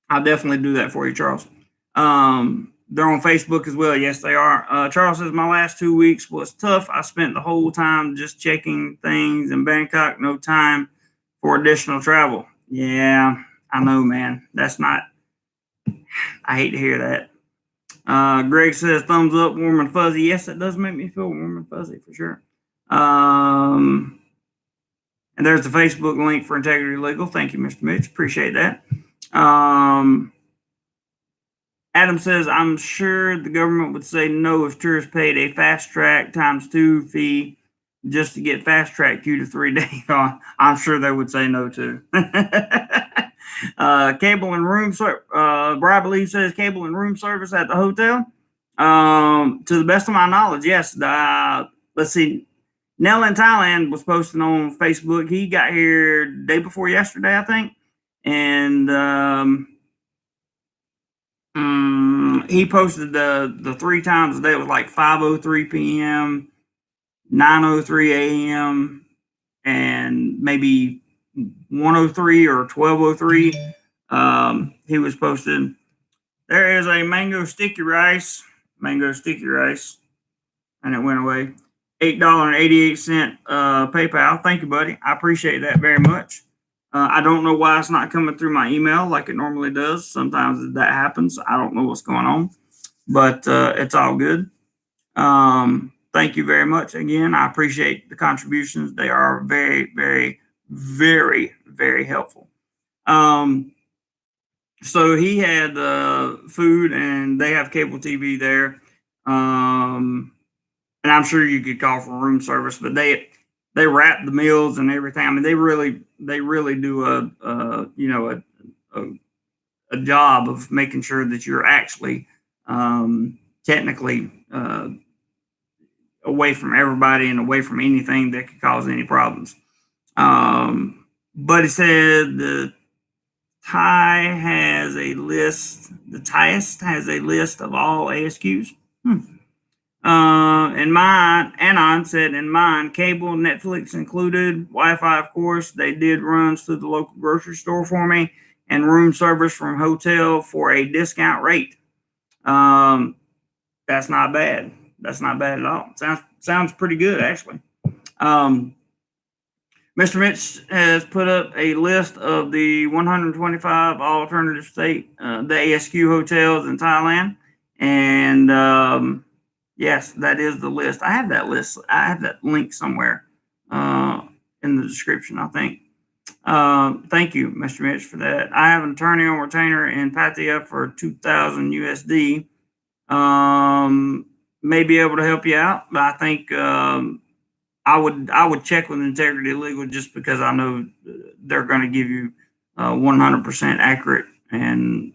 Speaker 1: I'll definitely do that for you, Charles. They're on Facebook as well. Yes, they are. Charles says my last 2 weeks was tough. I spent the whole time just checking things in Bangkok. No time for additional travel. Yeah, I know, man. That's not. I hate to hear that. Greg says thumbs up, warm and fuzzy. Yes, it does make me feel warm and fuzzy for sure. And there's the Facebook link for Integrity Legal. Thank you, Mr. Mitch. Appreciate that. Adam says, I'm sure the government would say no if tourists paid a fast track ×2 fee just to get fast track 2 to 3 days on. I'm sure they would say no too. Cable and room service. Brian Believe says cable and room service at the hotel. To the best of my knowledge, yes. Let's see. Nell in Thailand was posting on Facebook. He got here day before yesterday, I think, and he posted the 3 times a day. It was like 5:03 p.m., 9:03 a.m., and maybe 1:03 or 12:03. He was posted. There is a mango sticky rice, and it went away. $8.88 PayPal. Thank you, buddy. I appreciate that very much. I don't know why it's not coming through my email like it normally does. Sometimes that happens. I don't know what's going on, but it's all good. Thank you very much again. I appreciate the contributions. They are very, very, very, very helpful. So he had food, and they have cable TV there. And I'm sure you could call for room service, but they wrap the meals and everything. I mean, they really do a job of making sure that you're actually technically away from everybody and away from anything that could cause any problems. But he said the Thai has a list. The Thaiest has a list of all ASQs. In mine, Anon said in mine, cable, Netflix included, Wi-Fi, of course. They did runs through the local grocery store for me, and room service from hotel for a discount rate. That's not bad. That's not bad at all. Sounds pretty good, actually. Mr. Mitch has put up a list of the 125 alternative state, the ASQ hotels in Thailand, and yes, that is the list. I have that list. I have that link somewhere in the description, I think. Thank you, Mr. Mitch, for that. I have an attorney on retainer in Pattaya for 2,000 USD. May be able to help you out, but I think I would check with Integrity Legal just because I know they're going to give you 100% accurate and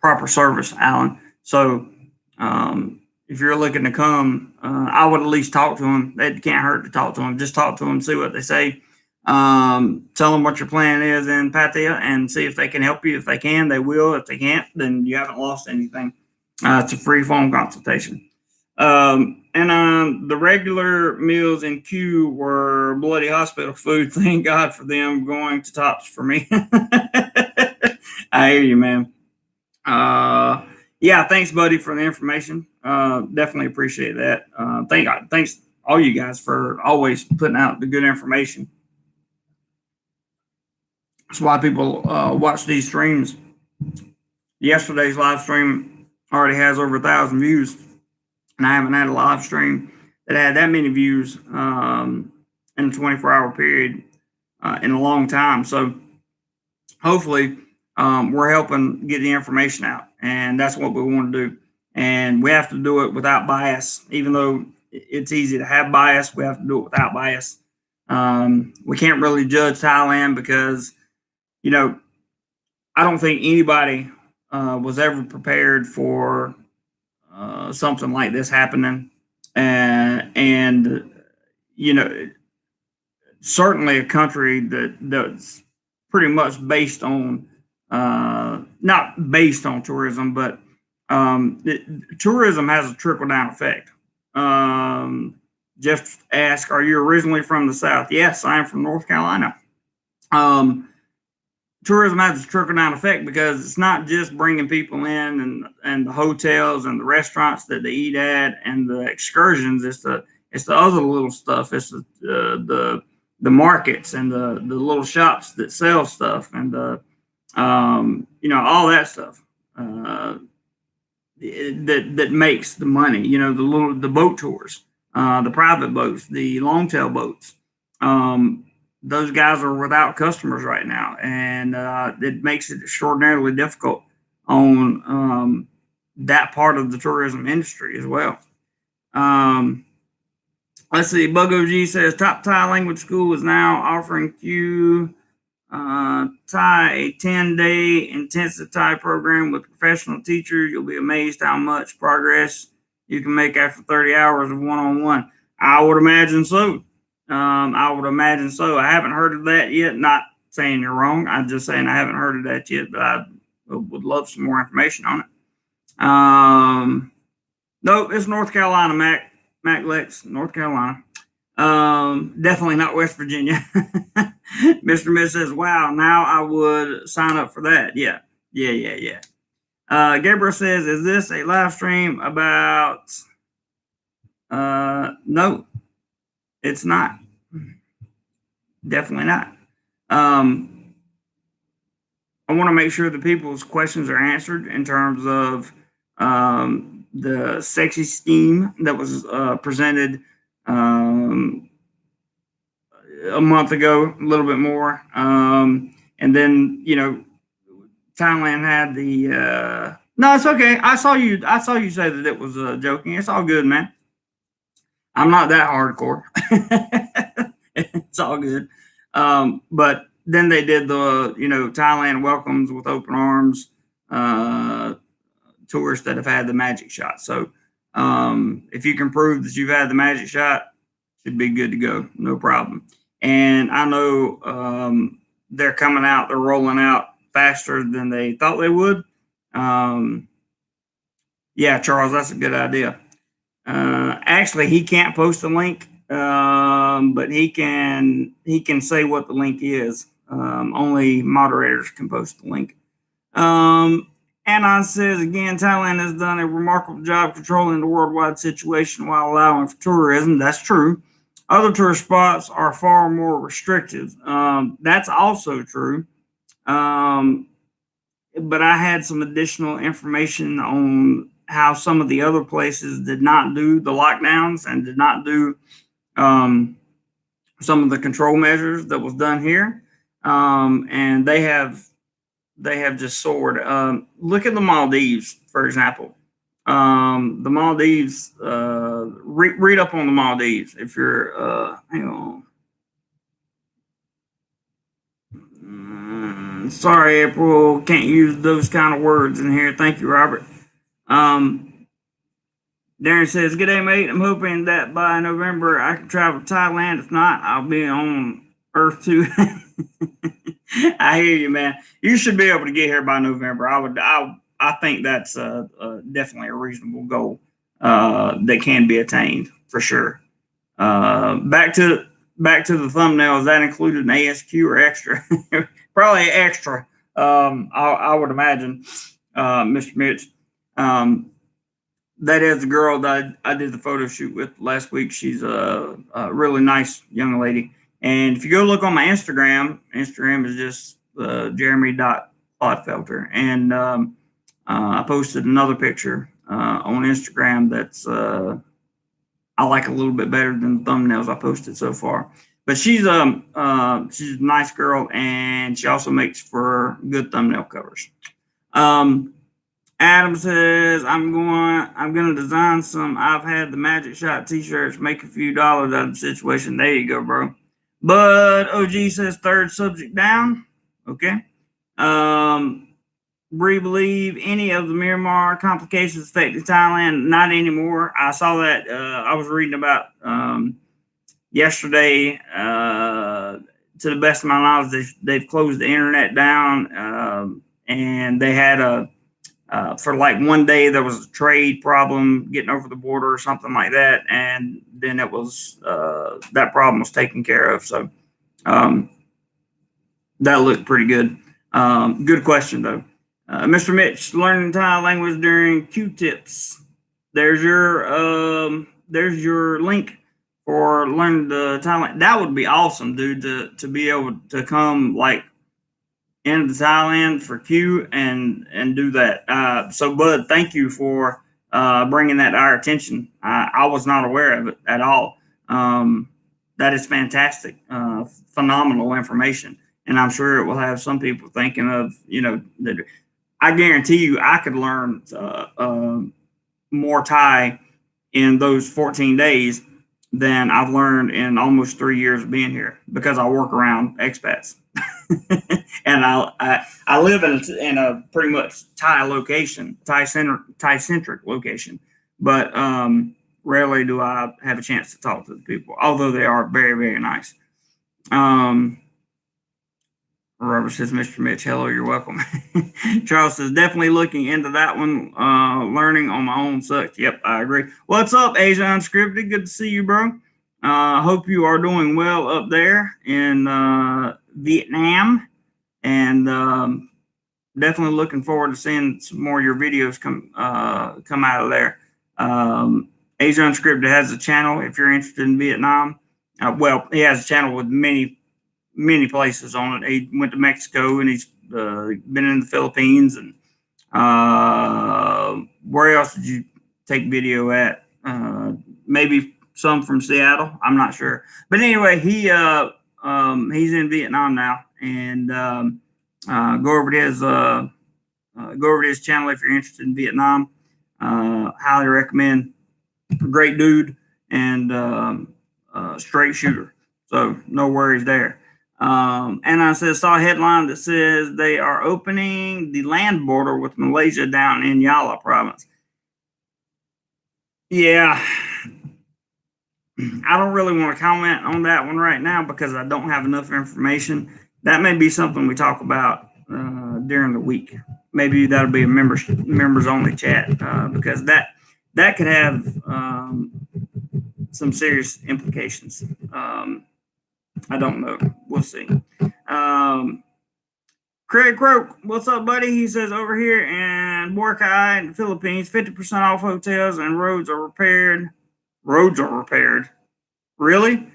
Speaker 1: proper service, Alan. So if you're looking to come, I would at least talk to them. It can't hurt to talk to them. Just talk to them, see what they say. Tell them what your plan is in Pattaya and see if they can help you. If they can, they will. If they can't, then you haven't lost anything. It's a free phone consultation. And the regular meals in queue were bloody hospital food. Thank God for them going to Tops for me. I hear you, man. Yeah, thanks, buddy, for the information. Definitely appreciate that. Thanks all you guys for always putting out the good information. That's why people watch these streams. Yesterday's live stream already has over 1,000 views, and I haven't had a live stream that had that many views in a 24-hour period in a long time. So hopefully we're helping get the information out, and that's what we want to do. And we have to do it without bias. Even though it's easy to have bias, we have to do it without bias. We can't really judge Thailand because, I don't think anybody was ever prepared for something like this happening. And certainly a country that's pretty much based on, not based on tourism, but tourism has a trickle down effect. Jeff asked, "Are you originally from the South?" Yes, I am from North Carolina. Tourism has a trickle down effect because it's not just bringing people in and the hotels and the restaurants that they eat at and the excursions. It's the other little stuff. It's the markets and the little shops that sell stuff and all that stuff that makes the money. The boat tours, the private boats, the long tail boats. Those guys are without customers right now, and it makes it extraordinarily difficult on that part of the tourism industry as well. Let's see. Bug OG says top Thai language school is now offering Q Thai a 10-day intensive Thai program with professional teachers. You'll be amazed how much progress you can make after 30 hours of one-on-one. I would imagine so. I haven't heard of that yet. Not saying you're wrong. I'm just saying I haven't heard of that yet, but I would love some more information on it. No, it's North Carolina, Mac Lex, North Carolina. Definitely not West Virginia. Mr. Miss says, wow, now I would sign up for that. Yeah. Gabriel says, is this a live stream about no, it's not. Definitely not. I want to make sure that people's questions are answered in terms of the sexy scheme that was presented a month ago, a little bit more. And then, Thailand had the no, it's okay. I saw you say that it was joking. It's all good, man. I'm not that hardcore. It's all good. But then they did the, Thailand welcomes with open arms tourists that have had the magic shot. So if you can prove that you've had the magic shot, should be good to go. No problem. And I know they're coming out, they're rolling out faster than they thought they would. Yeah, Charles, that's a good idea. Actually, he can't post a link, but he can say what the link is. Only moderators can post the link. Anon says again, Thailand has done a remarkable job controlling the worldwide situation while allowing for tourism. That's true. Other tourist spots are far more restrictive. That's also true. But I had some additional information on how some of the other places did not do the lockdowns and did not do some of the control measures that was done here. And they have just soared. Look at the Maldives, for example. The Maldives, read up on the Maldives if you're, hang on. Sorry, April, can't use those kind of words in here. Thank you, Robert. Darren says, good day, mate. I'm hoping that by November I can travel to Thailand. If not, I'll be on Earth too. I hear you, man. You should be able to get here by November. I think that's definitely a reasonable goal that can be attained for sure. Back to the thumbnail. Is that included an ASQ or extra? Probably extra. I would imagine, Mr. Mitch. That is the girl that I did the photo shoot with last week. She's a really nice young lady. And if you go look on my Instagram is just Jeremy.Clodfelter. And I posted another picture on Instagram that's I like a little bit better than the thumbnails I posted so far. But she's a nice girl, and she also makes for good thumbnail covers. Adam says, I'm gonna design some I've had the magic shot t-shirts, make a few dollars out of the situation. There you go, bro. But OG says third subject down. Okay. Bree believe any of the Myanmar complications affecting Thailand? Not anymore. I saw that I was reading about yesterday. To the best of my knowledge, they've closed the internet down, and they had a For like one day, there was a trade problem getting over the border or something like that, and then it was that problem was taken care of. So um, that looked pretty good. Good question though, Mr. Mitch. Learning Thai language during Q-tips. There's your link for learning the Thailand. That would be awesome, dude. To be able to come like into Thailand for Q and do that. So, Bud, thank you for bringing that to our attention. I was not aware of it at all. That is fantastic, phenomenal information, and I'm sure it will have some people thinking of that. I guarantee you, I could learn more Thai in those 14 days than I've learned in almost 3 years of being here because I work around expats. And I live in a pretty much Thai location, Thai centric location, but rarely do I have a chance to talk to the people, although they are very, very nice. Robert says, Mr. Mitch, hello, you're welcome. Charles says, definitely looking into that one. Learning on my own sucks. Yep, I agree. What's up, Asia Unscripted? Good to see you, bro. Hope you are doing well up there in Vietnam, and definitely looking forward to seeing some more of your videos come out of there. Asia Unscripted has a channel if you're interested in Vietnam. Well, he has a channel with many places on it. He went to Mexico and he's been in the Philippines and where else did you take video at? Maybe some from Seattle. I'm not sure, but anyway, he's in Vietnam now, and go over to his channel if you're interested in Vietnam. Highly recommend. Great dude and straight shooter. So no worries there. And I saw a headline that says they are opening the land border with Malaysia down in Yala province. Yeah, I don't really want to comment on that one right now because I don't have enough information. That may be something we talk about during the week. Maybe that'll be a members only chat because that could have some serious implications. I don't know. We'll see. Craig Croak, what's up, buddy? He says over here in Boracay in the Philippines, 50% off hotels and roads are repaired. Roads are repaired. Really?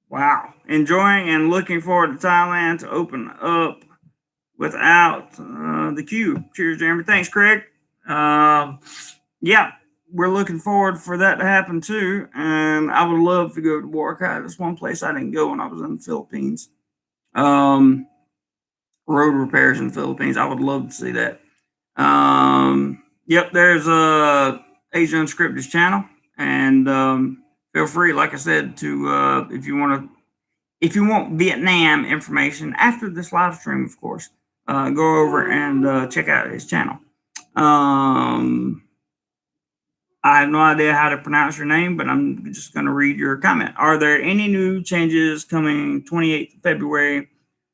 Speaker 1: Wow. Enjoying and looking forward to Thailand to open up without the queue. Cheers, Jeremy. Thanks, Craig. Yeah, we're looking forward for that to happen too. And I would love to go to Boracay. That's one place I didn't go when I was in the Philippines. Road repairs in the Philippines. I would love to see that. Yep, there's Asia Unscripted's channel, and feel free, like I said, to if you want Vietnam information after this live stream, of course, go over and check out his channel. I have no idea how to pronounce your name, but I'm just going to read your comment. Are there any new changes coming 28th of February?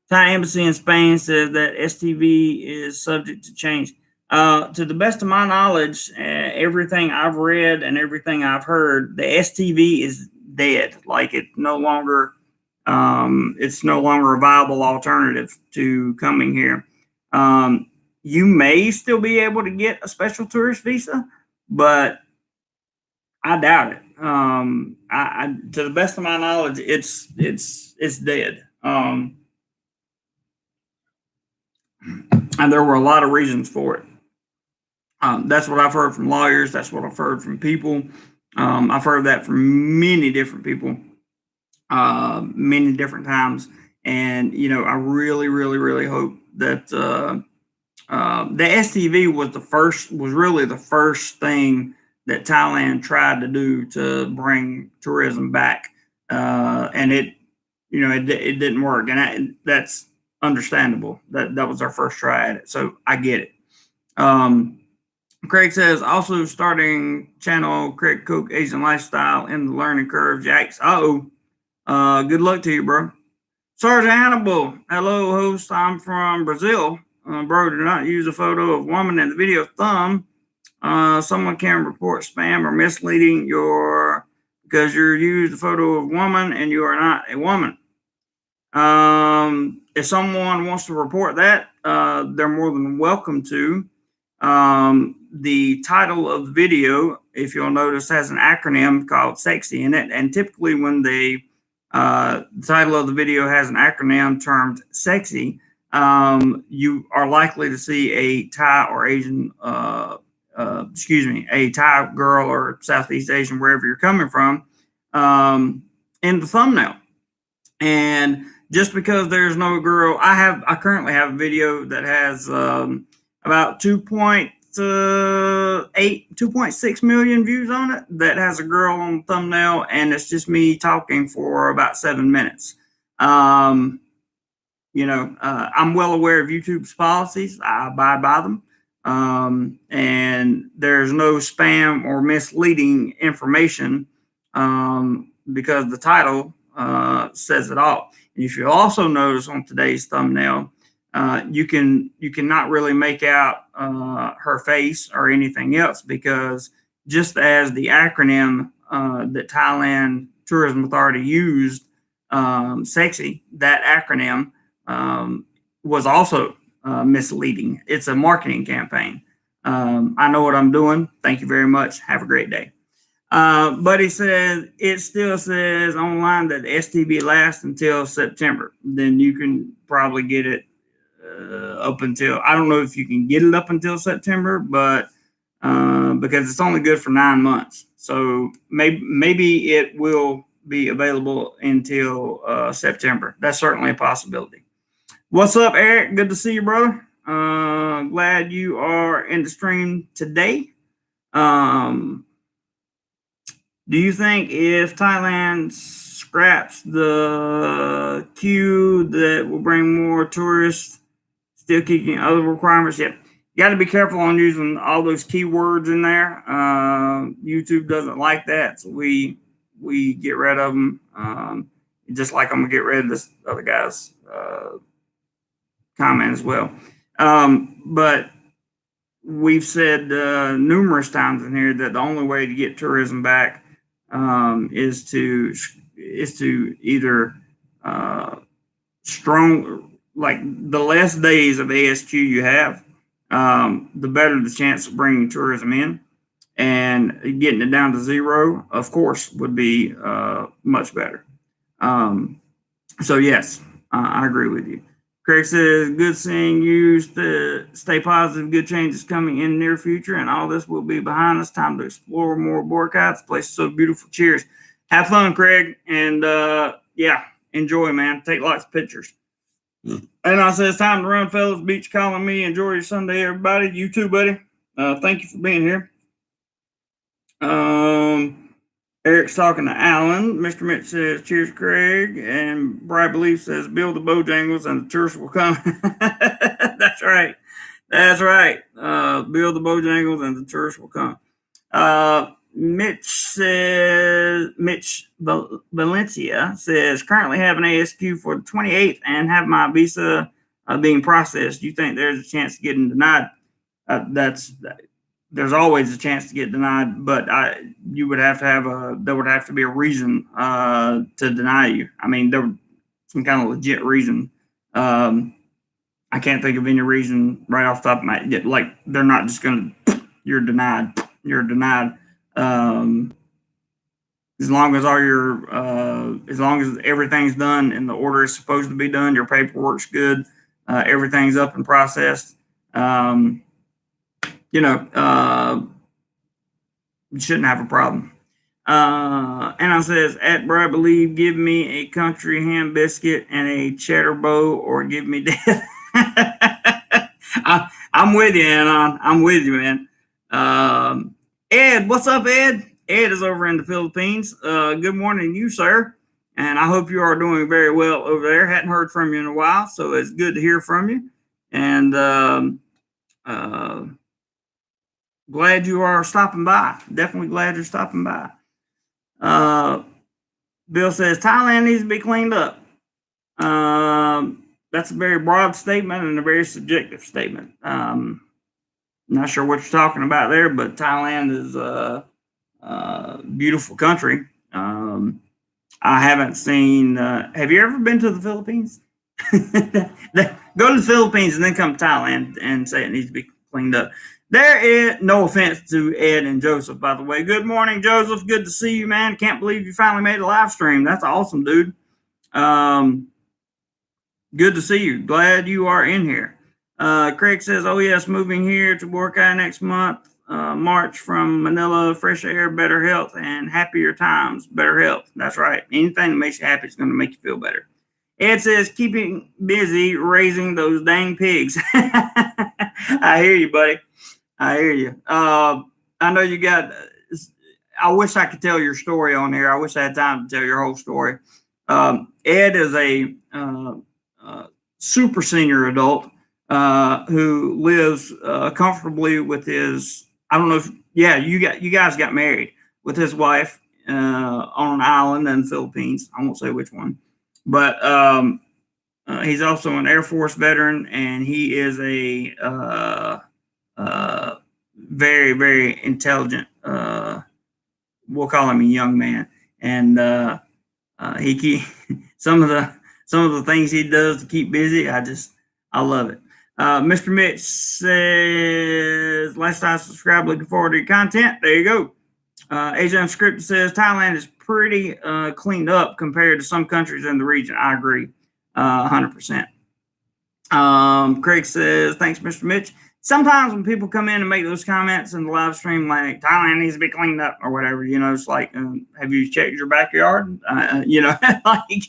Speaker 1: Thai Embassy in Spain says that STV is subject to change. To the best of my knowledge, everything I've read and everything I've heard, the STV is dead. Like it's no longer a viable alternative to coming here. You may still be able to get a special tourist visa, but I doubt it. To the best of my knowledge, it's dead. And there were a lot of reasons for it. That's what I've heard from lawyers. That's what I've heard from people. I've heard that from many different people, many different times. And I really, really, really hope that the STV was really the first thing that Thailand tried to do to bring tourism back, and it didn't work, and that's understandable. That was our first try at it, so I get it. Craig says also starting channel Craig Cook Asian Lifestyle in the learning curve. Yikes! Good luck to you, bro. Sergeant Hannibal, hello, host. I'm from Brazil. bro, do not use a photo of woman in the video thumb. Someone can report spam or misleading because you're used a photo of woman and you are not a woman. If someone wants to report that, they're more than welcome to. The title of the video, if you'll notice, has an acronym called sexy in it. And typically when the title of the video has an acronym termed sexy, you are likely to see a Thai or Asian, a Thai girl or Southeast Asian, wherever you're coming from, in the thumbnail. And just because there's no girl, I currently have a video that has about 2.6 million views on it that has a girl on the thumbnail, and it's just me talking for about 7 minutes. I'm well aware of YouTube's policies. I abide by them. And there's no spam or misleading information because the title says it all. And if you also notice on today's thumbnail, you cannot really make out her face or anything else, because just as the acronym that Thailand Tourism Authority used, sexy, that acronym was also misleading. It's a marketing campaign. I know what I'm doing. Thank you very much. Have a great day. But he says it still says online that the STB lasts until September. Then you can probably get it up until, I don't know if you can get it up until September, but because it's only good for 9 months. So maybe it will be available until September. That's certainly a possibility. What's up, Eric? Good to see you, brother. Glad you are in the stream today. Do you think if Thailand scraps the queue that will bring more tourists, still keeping other requirements? Yep. You got to be careful on using all those keywords in there. YouTube doesn't like that, so we get rid of them. Just like I'm gonna get rid of this other guy's comment as well. But we've said numerous times in here that the only way to get tourism back is to either like the less days of ASQ you have, the better the chance of bringing tourism in, and getting it down to zero, of course, would be much better. So yes, I agree with you. Craig says, good seeing you. Stay positive. Good changes coming in the near future, and all this will be behind us. Time to explore more boycotts. The place is so beautiful. Cheers. Have fun, Craig. And yeah, enjoy, man. Take lots of pictures. And I said, it's time to run, fellas. Beach calling me. Enjoy your Sunday, everybody. You too, buddy. Thank you for being here. Eric's talking to Alan. Mr. Mitch says, cheers, Craig. And Bright Belief says, build the Bojangles and the tourists will come. That's right. That's right. Build the Bojangles and the tourists will come. Mitch Valencia says, currently have an ASQ for the 28th and have my visa being processed. Do you think there's a chance of getting denied? There's always a chance to get denied, but there would have to be a reason to deny you. I mean, there some kind of legit reason. I can't think of any reason right off the top of my head. Like, they're not just going to, you're denied. You're denied. As long as as long as everything's done in the order it's supposed to be done, your paperwork's good, everything's up and processed. You shouldn't have a problem. Anna says, at Brad Believe, give me a country ham biscuit and a cheddar bow, or give me death. I'm with you, Anna. I'm with you, man. Ed, what's up, Ed? Ed is over in the Philippines. Good morning to you, sir. And I hope you are doing very well over there. Hadn't heard from you in a while, so it's good to hear from you. And glad you are stopping by. Definitely glad you're stopping by. Bill says Thailand needs to be cleaned up. that's a very broad statement and a very subjective statement. Not sure what you're talking about there, but Thailand is a beautiful country. I haven't seen. Have you ever been to the Philippines? Go to the Philippines and then come to Thailand and say it needs to be cleaned up. There is no offense to Ed and Joseph, by the way. Good morning, Joseph. Good to see you, man. Can't believe you finally made a live stream. That's awesome, dude. Good to see you. Glad you are in here. Craig says, "Oh yes, moving here to Boracay next month. March from Manila, fresh air, better health, and happier times. Better health. That's right. Anything that makes you happy is going to make you feel better." Ed says, "Keeping busy raising those dang pigs." I hear you, buddy. I hear you. I know you got. I wish I could tell your story on here. I wish I had time to tell your whole story. Ed is a super senior adult who lives comfortably with his. I don't know if you guys got married with his wife on an island in the Philippines. I won't say which one, but he's also an Air Force veteran, and he is a very, very intelligent. We'll call him a young man, and he some of the things he does to keep busy. I love it. Mr. Mitch says, "Last time subscribe, looking forward to your content." There you go. Asia Unscripted says Thailand is pretty cleaned up compared to some countries in the region. I agree, 100%. Craig says, "Thanks, Mr. Mitch." Sometimes when people come in and make those comments in the live stream, like Thailand needs to be cleaned up or whatever, it's like, have you checked your backyard? Like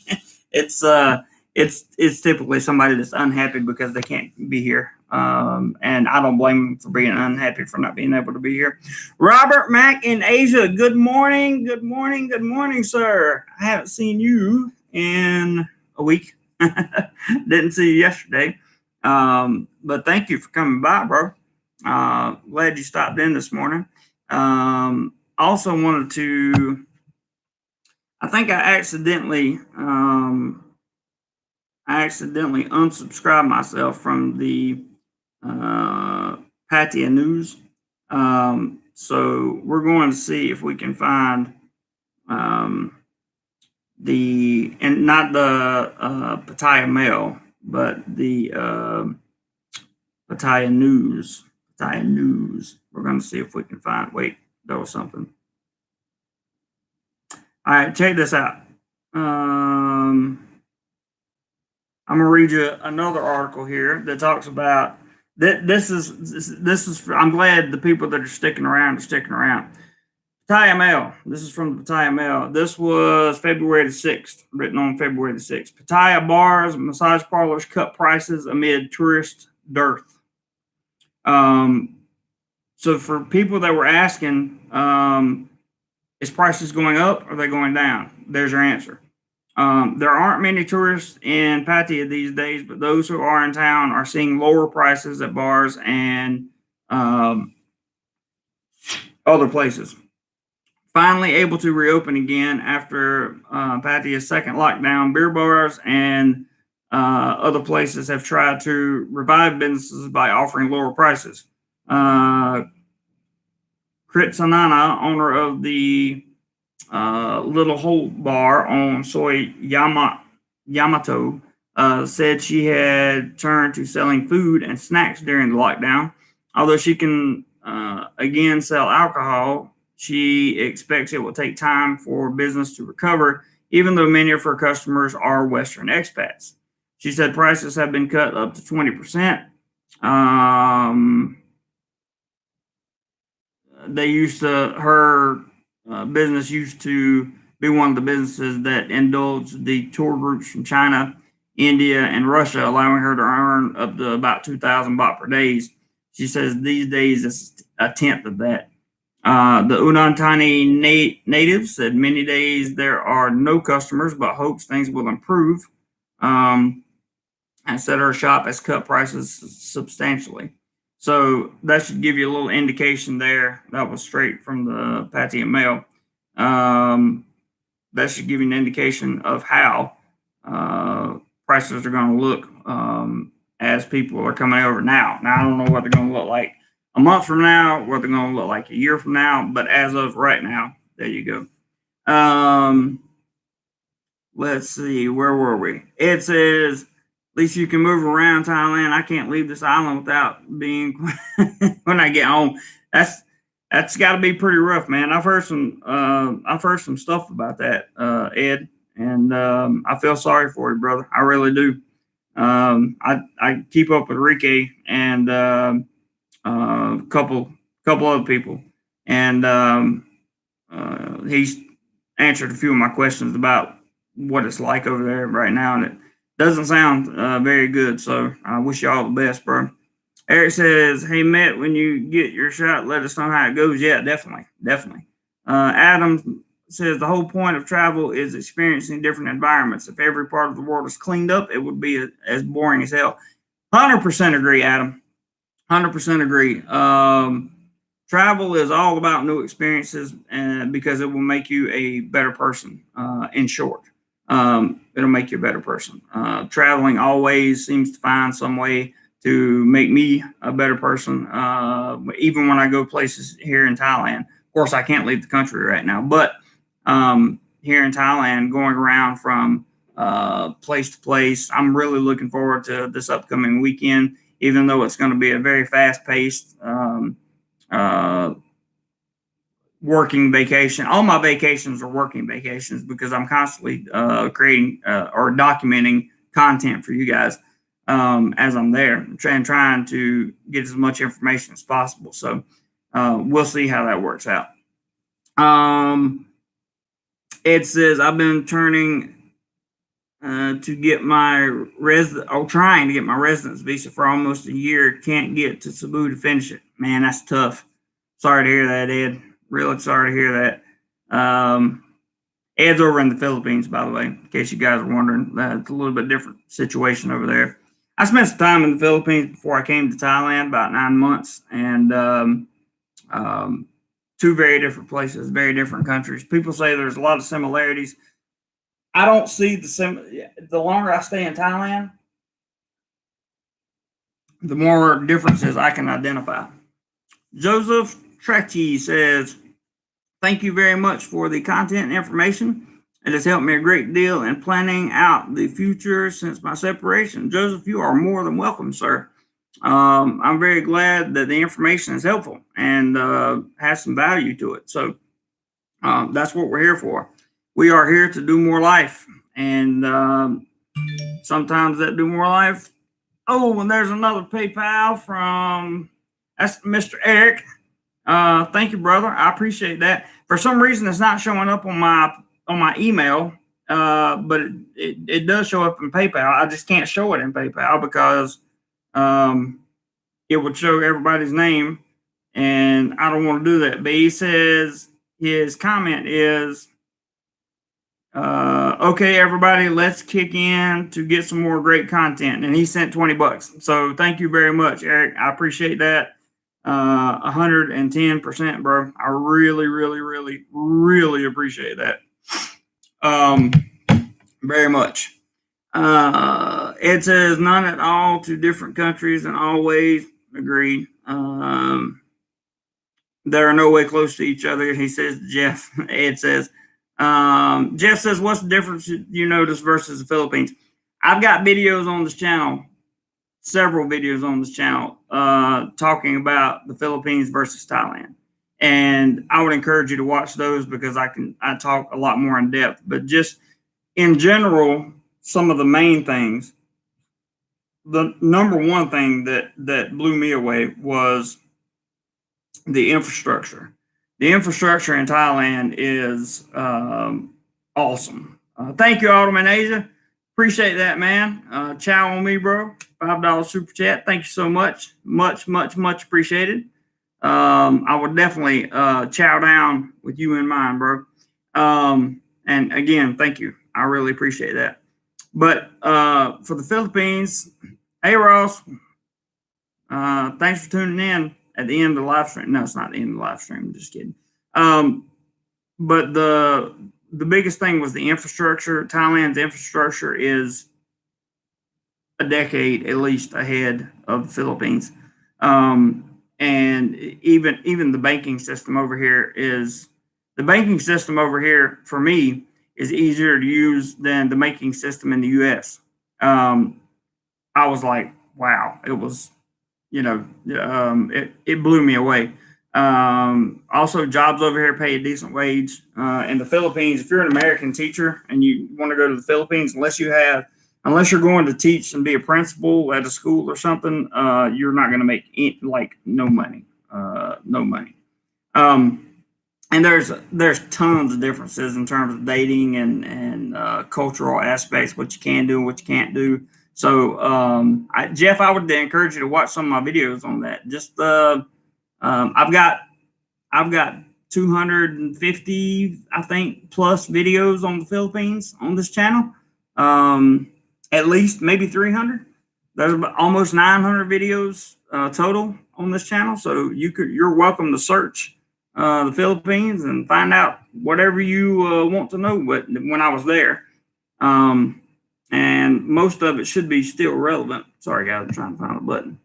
Speaker 1: it's typically somebody that's unhappy because they can't be here. And I don't blame them for being unhappy for not being able to be here. Robert Mack in Asia, good morning, good morning, good morning, sir. I haven't seen you in a week. Didn't see you yesterday. But thank you for coming by, bro. Glad you stopped in this morning. Also wanted to, I think I accidentally unsubscribed myself from the Pattaya News. So we're going to see if we can find not the Pattaya Mail, but the Pattaya News. Pattaya News. We're going to see if we can find. Wait, there was something. All right, check this out. I'm going to read you another article here that talks about that. This is. I'm glad the people that are sticking around are sticking around. Pattaya Mail. This is from the Pattaya Mail. This was February the 6th, written on February the 6th. Pattaya bars, massage parlors cut prices amid tourist dearth. So for people that were asking, is prices going up or are they going down? There's your answer. There aren't many tourists in Pattaya these days, but those who are in town are seeing lower prices at bars and other places. Finally able to reopen again after Pattaya's second lockdown, beer bars and other places have tried to revive businesses by offering lower prices. Kritsanana, owner of the Little Holt Bar on Soy Yamato, said she had turned to selling food and snacks during the lockdown. Although she can again sell alcohol, she expects it will take time for business to recover, even though many of her customers are Western expats. She said prices have been cut up to 20%. Her business used to be one of the businesses that indulged the tour groups from China, India, and Russia, allowing her to earn up to about 2,000 baht per day. She says these days it's a tenth of that. The Udon Thani native said many days there are no customers, but hopes things will improve. And said her shop has cut prices substantially. So that should give you a little indication there. That was straight from the Pattaya Mail. That should give you an indication of how prices are going to look as people are coming over now. Now, I don't know what they're going to look like a month from now, what they're going to look like a year from now, but as of right now, there you go. Let's see, where were we? It says, at least you can move around Thailand. I can't leave this island without being when I get home. That's got to be pretty rough, man. I've heard some stuff about that, Ed, and I feel sorry for you, brother. I really do. I keep up with Ricky and a couple other people, and he's answered a few of my questions about what it's like over there right now, and it doesn't sound very good. So I wish you all the best, bro. Eric says, "Hey Matt, when you get your shot, let us know how it goes." Yeah, definitely. Adam says the whole point of travel is experiencing different environments. If every part of the world is cleaned up, it would be as boring as hell. 100% agree, Adam. 100% agree. Travel is all about new experiences, because it will make you a better person. In short, it'll make you a better person. Traveling always seems to find some way to make me a better person. Even when I go places here in Thailand, of course, I can't leave the country right now, but here in Thailand, going around from place to place, I'm really looking forward to this upcoming weekend, even though it's going to be a very fast paced working vacation. All my vacations are working vacations because I'm constantly creating or documenting content for you guys as I'm there and trying to get as much information as possible. So we'll see how that works out. It says I've been trying to get my residence visa for almost a year. Can't get to Cebu to finish it. Man, that's tough. Sorry to hear that, Ed. Really sorry to hear that. Ed's over in the Philippines, by the way, in case you guys are wondering. It's a little bit different situation over there. I spent some time in the Philippines before I came to Thailand, about 9 months, and two very different places, very different countries. People say there's a lot of similarities. I don't see the longer I stay in Thailand, the more differences I can identify. Joseph Trecci says, "Thank you very much for the content and information. It has helped me a great deal in planning out the future since my separation." Joseph, you are more than welcome, sir. I'm very glad that the information is helpful and has some value to it. So that's what we're here for. We are here to do more life. And sometimes that do more life. Oh, and there's another PayPal from that's Mr. Eric. Thank you, brother. I appreciate that. For some reason, it's not showing up on my email, but it does show up in PayPal. I just can't show it in PayPal because it would show everybody's name, and I don't want to do that. But he says his comment is, "Okay, everybody, let's kick in to get some more great content." And he sent $20. So thank you very much, Eric. I appreciate that. 110%, bro. I really, really, really, really appreciate that. Very much. It says none at all to different countries and always agreed. They are no way close to each other. He says, Jeff. Ed says, Jeff says, "What's the difference you notice versus the Philippines?" I've got videos on this channel, several videos on this channel, talking about the Philippines versus Thailand. And I would encourage you to watch those because I talk a lot more in depth. But just in general, some of the main things, the number one thing that blew me away was the infrastructure. The infrastructure in Thailand is awesome. Thank you, Autumn in Asia. Appreciate that, man. Chow on me, bro. $5 super chat. Thank you so much. Much, much, much appreciated. I would definitely chow down with you in mind, bro. And again, thank you. I really appreciate that. But for the Philippines, hey, Ross. Thanks for tuning in at the end of the live stream. No, it's not the end of the live stream. I'm just kidding. But the biggest thing was the infrastructure. Thailand's infrastructure is a decade at least ahead of the Philippines. And even the banking system over here for me is easier to use than the banking system in the U.S. I was like, wow, it was, it blew me away. Also, jobs over here pay a decent wage. In the Philippines, if you're an American teacher and you want to go to the Philippines, unless you're going to teach and be a principal at a school or something, you're not going to make no money, no money. And there's tons of differences in terms of dating and cultural aspects, what you can do and what you can't do. So, Jeff, I would encourage you to watch some of my videos on that. Just I've got 250, I think, plus videos on the Philippines on this channel. At least maybe 300. There's almost 900 videos total on this channel. So you're welcome to search the Philippines and find out whatever you want to know. But when I was there, and most of it should be still relevant. Sorry, guys, I'm trying to find a button.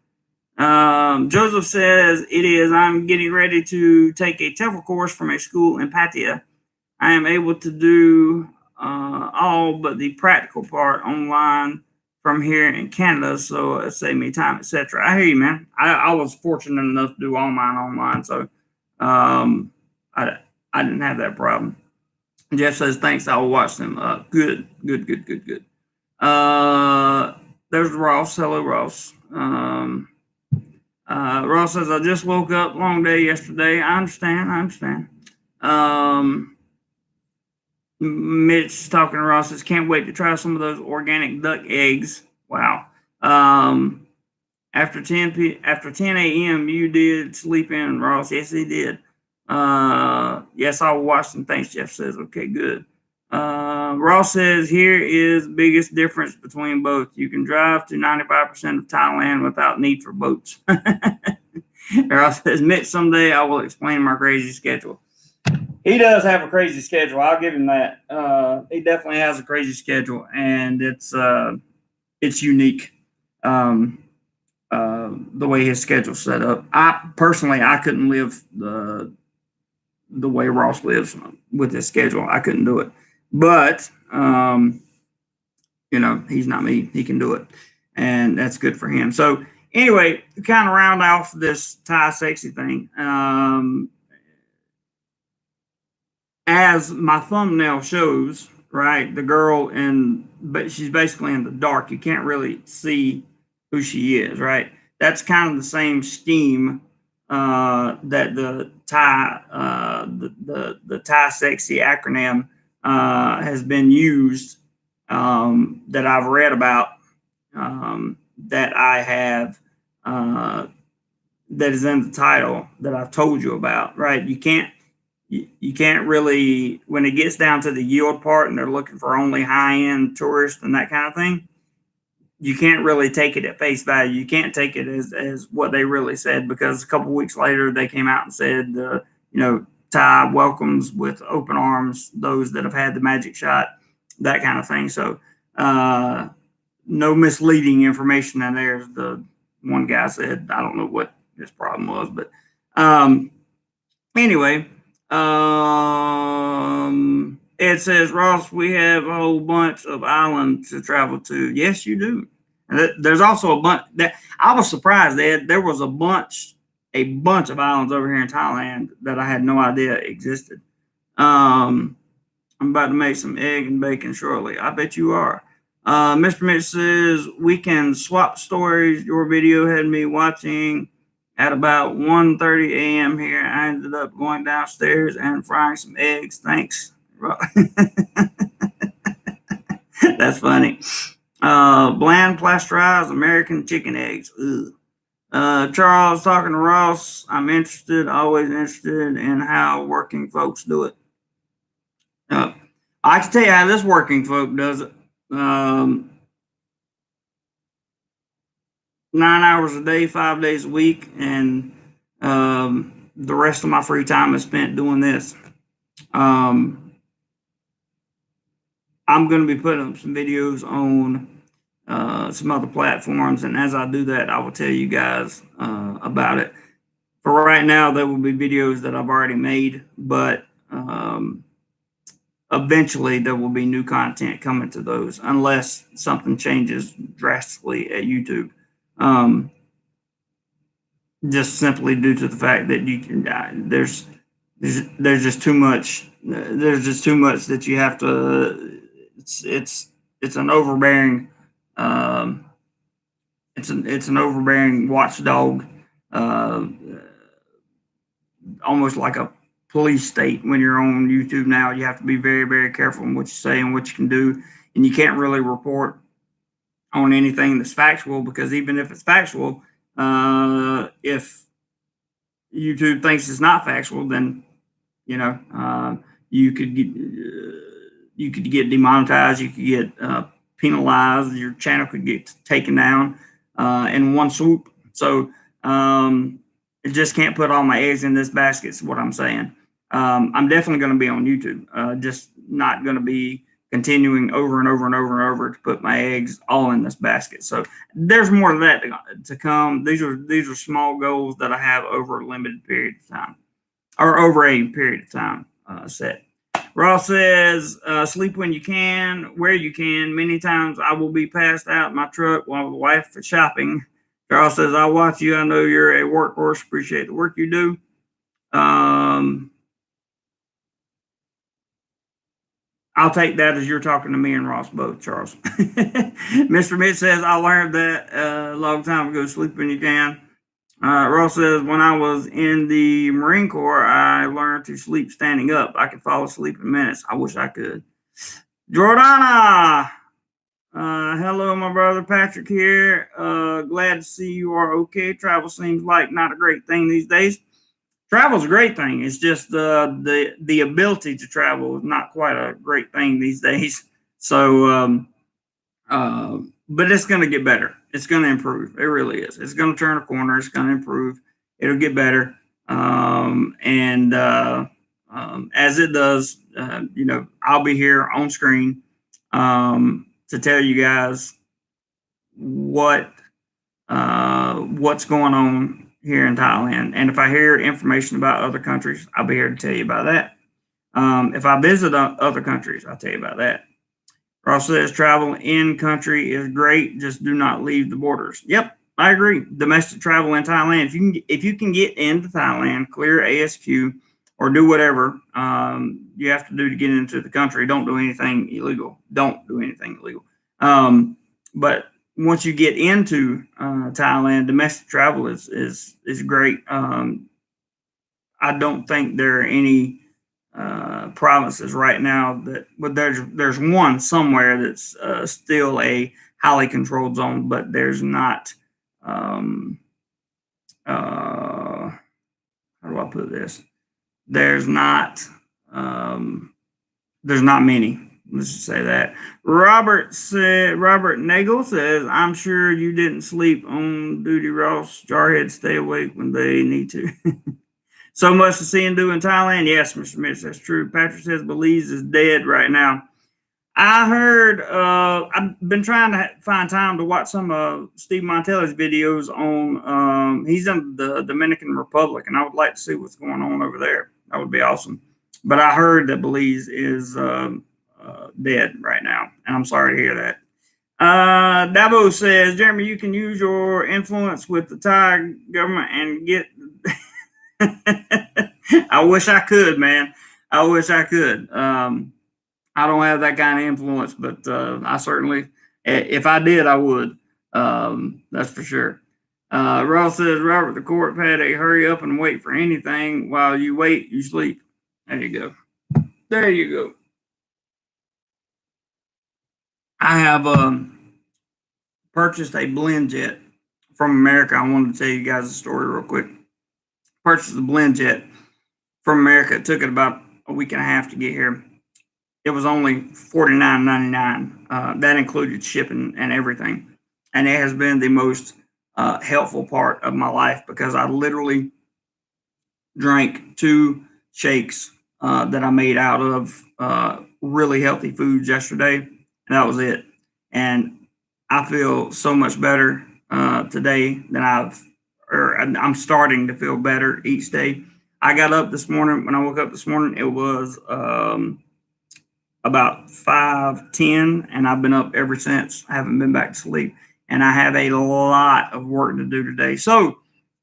Speaker 1: Joseph says, it is. I'm getting ready to take a TEFL course from a school in Pattaya. I am able to do all but the practical part online from here in Canada, so it saved me time, etc. I hear you, man. I was fortunate enough to do all mine online, so I didn't have that problem. Jeff says, thanks, I will watch them. Good. There's Ross. Hello, Ross. Ross says, I just woke up, long day yesterday. I understand. Mitch talking to Ross says, can't wait to try some of those organic duck eggs. Wow. After 10 a.m., you did sleep in, Ross. Yes, he did. Yes, I will watch them. Thanks, Jeff says. Okay, good. Ross says, here is the biggest difference between both. You can drive to 95% of Thailand without need for boats. Ross says, Mitch, someday I will explain my crazy schedule. He does have a crazy schedule. I'll give him that. He definitely has a crazy schedule, and it's unique. The way his schedule's set up. I couldn't live the way Ross lives with his schedule. I couldn't do it. But he's not me. He can do it, and that's good for him. So anyway, to kind of round off this Thai sexy thing, as my thumbnail shows, right, the girl but she's basically in the dark. You can't really see who she is, right? That's kind of the same scheme that the Thai the Thai sexy acronym has been used, that I've read about, that I have that is in the title that I've told you about, right? You can't really, when it gets down to the yield part and they're looking for only high-end tourists and that kind of thing, you can't really take it at face value. You can't take it as what they really said, because a couple of weeks later they came out and said, Thai welcomes with open arms those that have had the magic shot, that kind of thing. So no misleading information in there, as the one guy said. I don't know what his problem was, but anyway, it says, Ross, we have a whole bunch of islands to travel to. Yes, you do. And there's also a bunch that I was surprised that there was a bunch of islands over here in Thailand that I had no idea existed. I'm about to make some egg and bacon shortly. I bet you are. Mr. Mitch says, we can swap stories. Your video had me watching at about 1:30 a.m. here. I ended up going downstairs and frying some eggs. Thanks. That's funny. Bland pasteurized American chicken eggs. Charles talking to Ross. I'm always interested in how working folks do it. I can tell you how this working folk does it. 9 hours a day, 5 days a week, and the rest of my free time is spent doing this. I'm going to be putting up some videos on some other platforms. And as I do that, I will tell you guys about it. For right now, there will be videos that I've already made, but eventually there will be new content coming to those unless something changes drastically at YouTube. Just simply due to the fact that you can there's just too much that you have to it's an overbearing it's an overbearing watchdog, uh, almost like a police state. When you're on YouTube now, you have to be very, very careful in what you say and what you can do, and you can't really report on anything that's factual, because even if it's factual, if YouTube thinks it's not factual, then you know you could get demonetized, you could get penalized, your channel could get taken down in one swoop. So I just can't put all my eggs in this basket, is what I'm saying. I'm definitely going to be on YouTube, just not going to be continuing over and over and over and over to put my eggs all in this basket. So there's more of that to come. These are small goals that I have over a limited period of time, or over a period of time set. Ross says, sleep when you can, where you can. Many times I will be passed out in my truck while the wife is shopping. Charles says, I watch you. I know you're a workhorse. Appreciate the work you do. I'll take that as you're talking to me and Ross both, Charles. Mr. Mitch says, I learned that a long time ago, sleep when you can. Ross says, when I was in the Marine Corps, I learned to sleep standing up. I could fall asleep in minutes. I wish I could. Jordana, hello, my brother Patrick here. Glad to see you are okay. Travel seems like not a great thing these days. Travel's a great thing. It's just the ability to travel is not quite a great thing these days. So, but it's going to get better. It's going to improve. It really is. It's going to turn a corner. It's going to improve. It'll get better. And as it does, I'll be here on screen to tell you guys what's going on here in Thailand. And if I hear information about other countries, I'll be here to tell you about that. If I visit other countries, I'll tell you about that. Ross says travel in country is great, just do not leave the borders. Yep, I agree. Domestic travel in Thailand. If you can get into Thailand, clear ASQ, or do whatever you have to do to get into the country. Don't do anything illegal. But once you get into Thailand, domestic travel is great. I don't think there are any provinces right now but there's one somewhere that's still a highly controlled zone, but there's not. How do I put this? There's not many. Let's just say that. Robert Nagel says, I'm sure you didn't sleep on duty, Ross. Jarheads stay awake when they need to. So much to see and do in Thailand. Yes, Mr. Mitch, that's true. Patrick says Belize is dead right now. I heard, I've been trying to find time to watch some of Steve Montelli's videos on, he's in the Dominican Republic, and I would like to see what's going on over there. That would be awesome. But I heard that Belize is dead right now, and I'm sorry to hear that. Dabo says, Jeremy, you can use your influence with the Thai government and get. I wish I could, man. I wish I could. I don't have that kind of influence, but I certainly, if I did, I would. That's for sure. Ross says, Robert, the court had a hurry up and wait for anything. While you wait, you sleep. There you go. There you go. I have purchased a blend jet from America. I wanted to tell you guys a story real quick. Purchased a blend jet from America. It took it about a week and a half to get here. It was only $49.99. That included shipping and everything. And it has been the most helpful part of my life, because I literally drank 2 shakes that I made out of really healthy foods yesterday. And that was it. And I feel so much better today than I'm starting to feel better each day. I got up this morning. When I woke up this morning, it was about 5:10, and I've been up ever since. I haven't been back to sleep, and I have a lot of work to do today. So,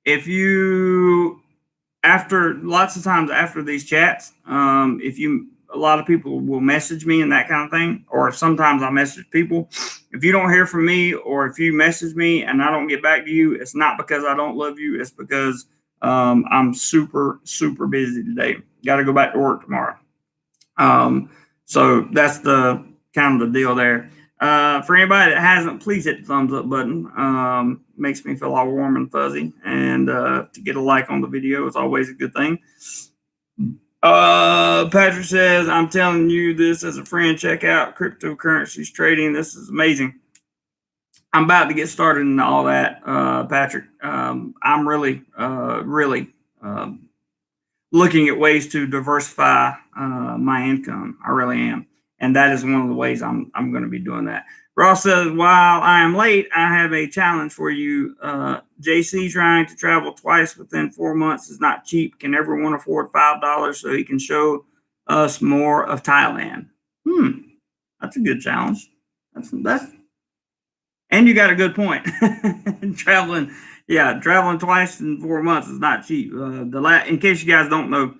Speaker 1: if you after lots of times after these chats, if you a lot of people will message me and that kind of thing, or sometimes I message people. If you don't hear from me, or if you message me and I don't get back to you, it's not because I don't love you. It's because I'm super busy today. Got to go back to work tomorrow. So that's the kind of the deal there. For anybody that hasn't, please hit the thumbs up button. Makes me feel all warm and fuzzy. And to get a like on the video is always a good thing. Patrick says, I'm telling you this as a friend. Check out cryptocurrencies trading. This is amazing. I'm about to get started in all that, Patrick. I'm really looking at ways to diversify my income. I really am. And that is one of the ways I'm going to be doing that. Ross says, while I am late, I have a challenge for you. JC trying to travel twice within 4 months is not cheap. Can everyone afford $5 so he can show us more of Thailand? That's a good challenge. That's and you got a good point. traveling twice in 4 months is not cheap. In case you guys don't know,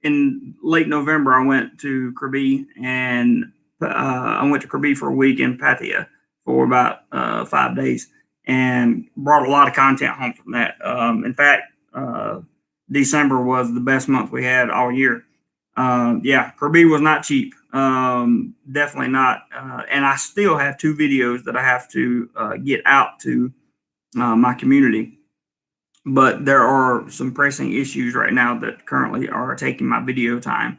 Speaker 1: in late November I went to Krabi, and I went to Krabi for a week in Pattaya for about 5 days, and brought a lot of content home from that. In fact, December was the best month we had all year. Krabi was not cheap. Definitely not. And I still have 2 videos that I have to get out to my community. But there are some pressing issues right now that currently are taking my video time.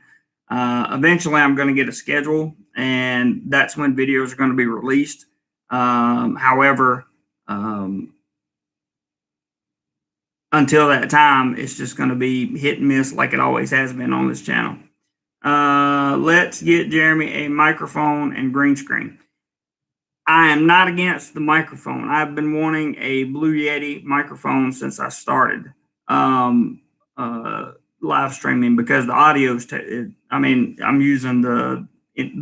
Speaker 1: Eventually, I'm going to get a schedule, and that's when videos are going to be released. However, until that time, it's just going to be hit and miss like it always has been on this channel. Let's get Jeremy a microphone and green screen. I am not against the microphone. I've been wanting a Blue Yeti microphone since I started live streaming, because the audio's, I'm using the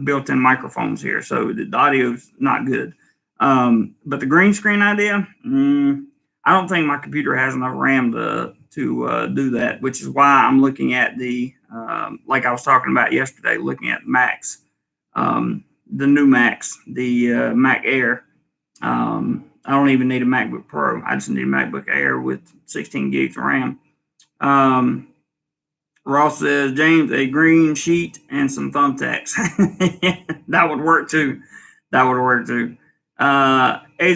Speaker 1: built-in microphones here, so the audio's not good. But the green screen idea, I don't think my computer has enough RAM to do that, which is why I'm looking at the, like I was talking about yesterday, looking at Macs. The new Macs, the Mac Air. I don't even need a MacBook Pro. I just need a MacBook Air with 16 gigs of RAM. Ross says, James, a green sheet and some thumbtacks. That would work too. Age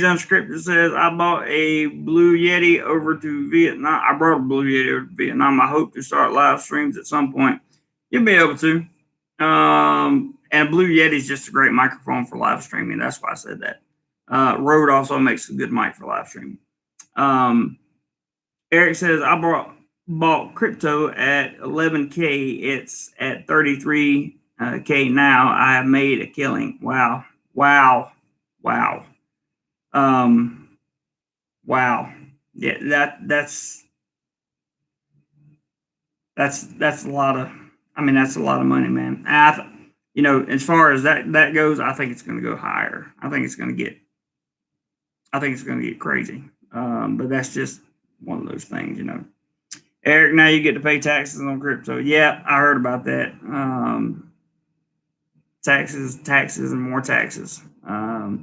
Speaker 1: Unscripted says, I bought a Blue Yeti over to Vietnam. I brought a Blue Yeti over to Vietnam. I hope to start live streams at some point. You'll be able to. And Blue Yeti is just a great microphone for live streaming. That's why I said that. Rode also makes a good mic for live streaming. Eric says, I bought crypto at 11K. It's at 33K now. I have made a killing. Wow. Yeah, that's a lot of, that's a lot of money, man. As far as that goes, I think it's going to go higher. I think it's going to get crazy. But that's just one of those things, Eric, now you get to pay taxes on crypto. Yeah, I heard about that. Taxes, and more taxes. I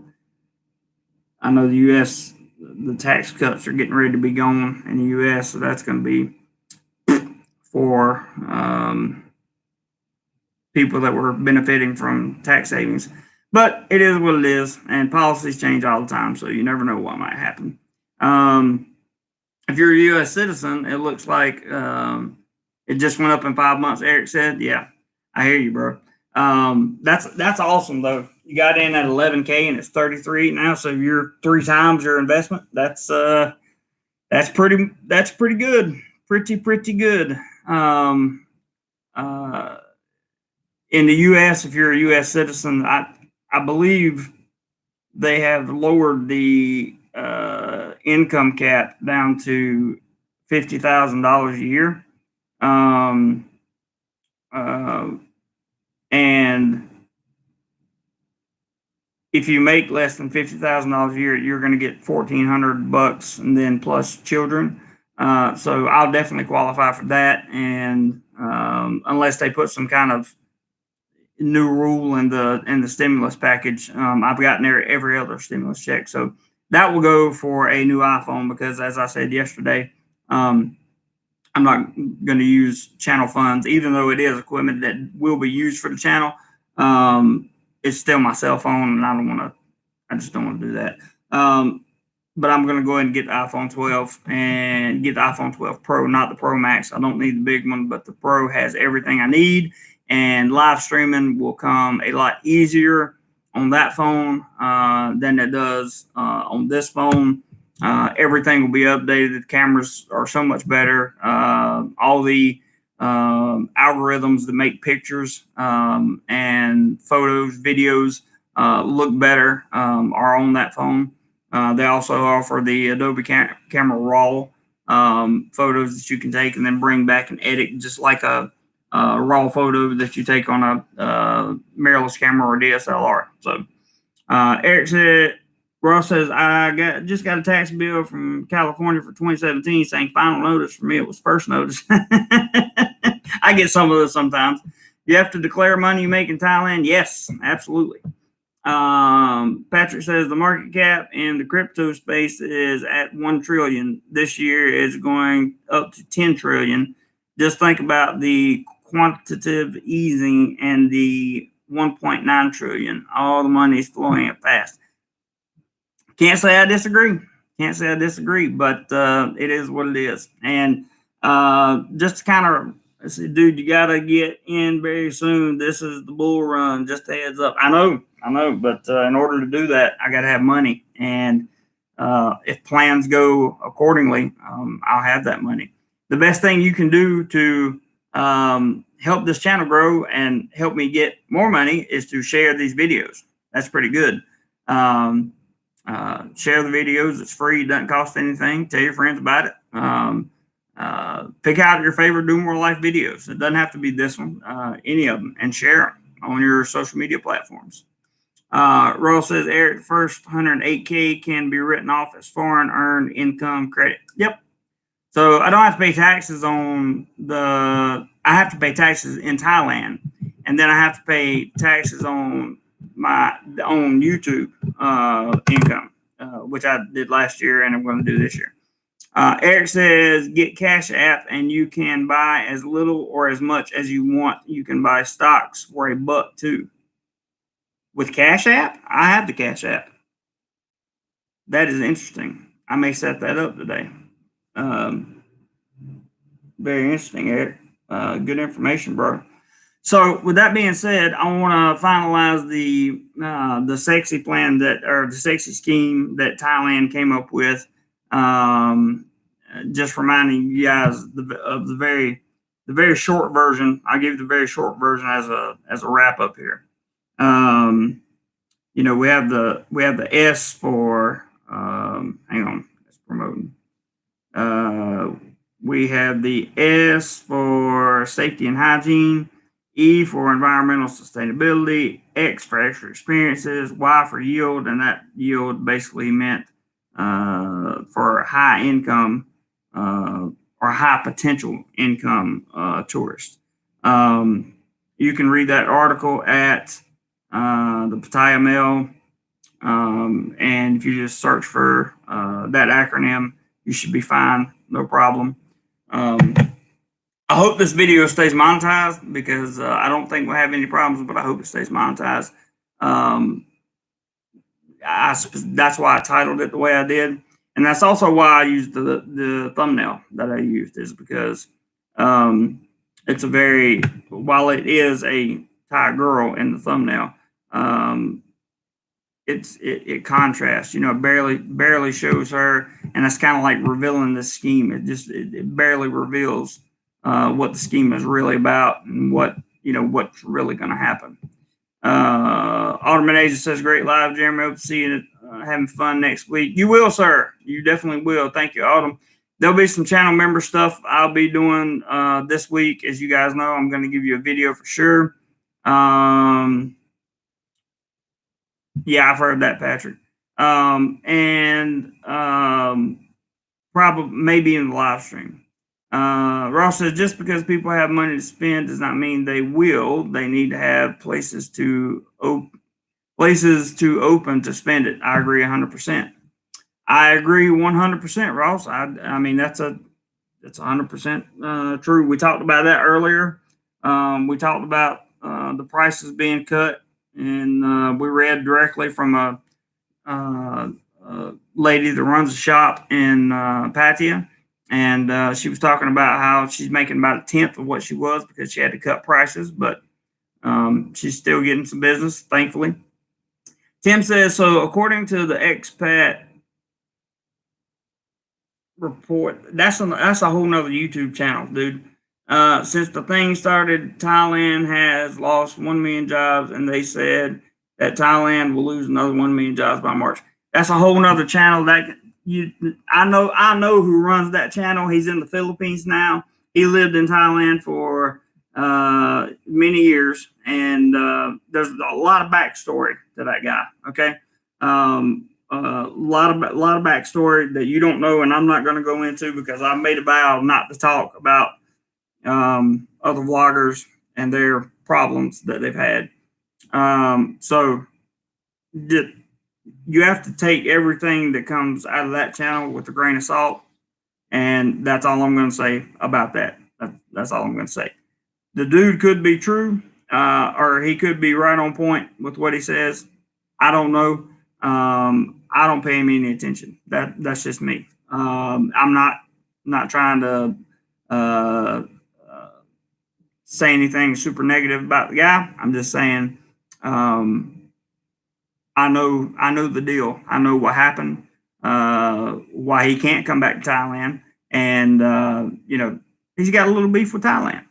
Speaker 1: know the U.S., the tax cuts are getting ready to be gone in the U.S., so that's going to be for people that were benefiting from tax savings. But it is what it is, and policies change all the time, so you never know what might happen. If you're a U.S. citizen, it looks like it just went up in 5 months, Eric said. Yeah, I hear you, bro. That's awesome, though. You got in at 11K and it's 33 now, so you're 3 times your investment. That's pretty good. Pretty good. In the U.S., if you're a U.S. citizen, I believe they have lowered the income cap down to $50,000 a year. And if you make less than $50,000 a year, you're going to get $1,400, and then plus children. So I'll definitely qualify for that. And unless they put some kind of new rule in the stimulus package, I've gotten every other stimulus check. So that will go for a new iPhone because, as I said yesterday, I'm not going to use channel funds, even though it is equipment that will be used for the channel. It's still my cell phone, and I just don't want to do that. But I'm going to go ahead and get the iPhone 12 and get the iPhone 12 Pro, not the Pro Max. I don't need the big one, but the Pro has everything I need, and live streaming will come a lot easier on that phone than it does on this phone. Everything will be updated. The cameras are so much better. All the algorithms that make pictures and photos, videos look better are on that phone. They also offer the Adobe Camera Raw photos that you can take and then bring back and edit just like a raw photo that you take on a mirrorless camera or DSLR. So Eric said, Ross says, I just got a tax bill from California for 2017 saying final notice. For me, it was first notice. I get some of those sometimes. You have to declare money you make in Thailand? Yes, absolutely. Patrick says the market cap in the crypto space is at 1 trillion. This year is going up to 10 trillion. Just think about the quantitative easing and the 1.9 trillion. All the money is flowing at fast. Can't say I disagree. But it is what it is. And just to kind of say, dude, you got to get in very soon. This is the bull run. Just a heads up. I know. But in order to do that, I got to have money. And if plans go accordingly, I'll have that money. The best thing you can do to help this channel grow and help me get more money is to share these videos. That's pretty good. Share the videos. It's free. It doesn't cost anything. Tell your friends about it. Pick out your favorite DoMoreLife videos. It doesn't have to be this one, any of them, and share them on your social media platforms. Ross says, Eric, the first 108K can be written off as foreign earned income credit. Yep. So I don't have to pay taxes on I have to pay taxes in Thailand, and then I have to pay taxes on my own YouTube income, which I did last year and I'm going to do this year. Eric says, get Cash App and you can buy as little or as much as you want. You can buy stocks for $1 too. With Cash App? I have the Cash App. That is interesting. I may set that up today. Very interesting, Eric. Good information, bro. So with that being said, I want to finalize the sexy plan or the sexy scheme that Thailand came up with. Just reminding you guys of the very short version. I'll give you the very short version as a wrap up here. We have the S for hang on, it's promoting. We have the S for safety and hygiene, E for environmental sustainability, X for extra experiences, Y for yield, and that yield basically meant for high income or high potential income tourists. You can read that article at the Pattaya Mail, and if you just search for that acronym, you should be fine, no problem. I hope this video stays monetized because I don't think we'll have any problems, but I hope it stays monetized. That's why I titled it the way I did. And that's also why I used the thumbnail that I used, is because it's while it is a Thai girl in the thumbnail, it contrasts, it barely shows her, and it's kind of like revealing the scheme. It barely reveals what the scheme is really about and what's really going to happen. Alderman Asia says, great live, Jeremy. Hope to see you having fun next week. You will, sir. You definitely will. Thank you, Autumn. There'll be some channel member stuff I'll be doing this week. As you guys know, I'm going to give you a video for sure. Yeah, I've heard that, Patrick. Probably maybe in the live stream. Ross says, just because people have money to spend does not mean they will. They need to have places to open to spend it. I agree 100%. I agree 100%, Ross. I mean, that's 100% true. We talked about that earlier. We talked about the prices being cut, and we read directly from a lady that runs a shop in Patia, and she was talking about how she's making about a tenth of what she was because she had to cut prices, but she's still getting some business, thankfully. Tim says, so according to the expat report, that's a whole nother YouTube channel, dude. Since the thing started, Thailand has lost 1 million jobs, and they said that Thailand will lose another 1 million jobs by March. That's a whole nother channel I know who runs that channel. He's in the Philippines now. He lived in Thailand for many years, and there's a lot of backstory to that guy. Okay, a lot of backstory that you don't know, and I'm not going to go into because I made a vow not to talk about other vloggers and their problems that they've had. So you have to take everything that comes out of that channel with a grain of salt, and that's all I'm going to say about that. That's all I'm going to say. The dude could be true, or he could be right on point with what he says. I don't know. I don't pay him any attention. That's just me. I'm not trying to say anything super negative about the guy. I'm just saying I know the deal. I know what happened, why he can't come back to Thailand, and he's got a little beef with Thailand.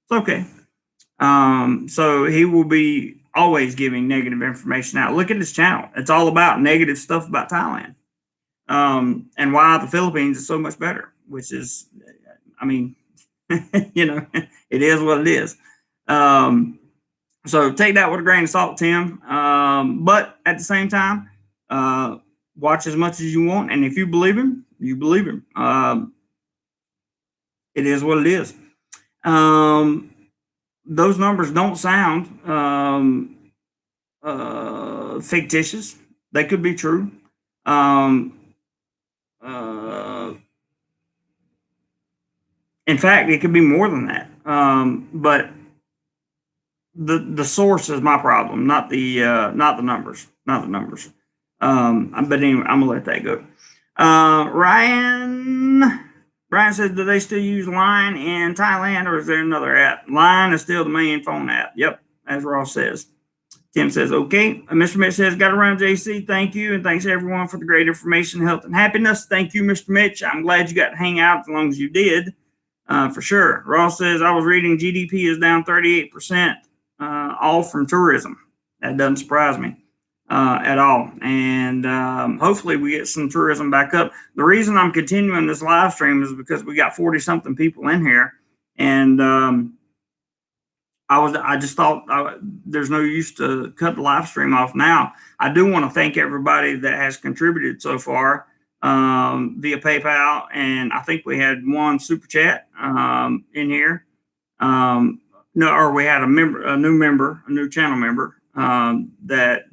Speaker 1: It's okay. So he will be always giving negative information out. Look at his channel. It's all about negative stuff about Thailand, and why the Philippines is so much better, which is, I mean, it is what it is. So take that with a grain of salt, Tim. But at the same time, watch as much as you want. And if you believe him, you believe him. It is what it is. Those numbers don't sound fictitious. They could be true. In fact, it could be more than that. But the source is my problem, not the numbers, But anyway, I'm gonna let that go. Brian says, do they still use Line in Thailand, or is there another app? Line is still the main phone app. Yep, as Ross says. Tim says, okay. Mr. Mitch says, got around JC. Thank you, and thanks everyone for the great information, health, and happiness. Thank you, Mr. Mitch. I'm glad you got to hang out as long as you did, for sure. Ross says, I was reading GDP is down 38%. All from tourism. That doesn't surprise me at all. And hopefully we get some tourism back up. The reason I'm continuing this live stream is because we got 40-something people in here, and I just thought there's no use to cut the live stream off now. I do want to thank everybody that has contributed so far via PayPal, and I think we had one super chat in here. We had a new channel member that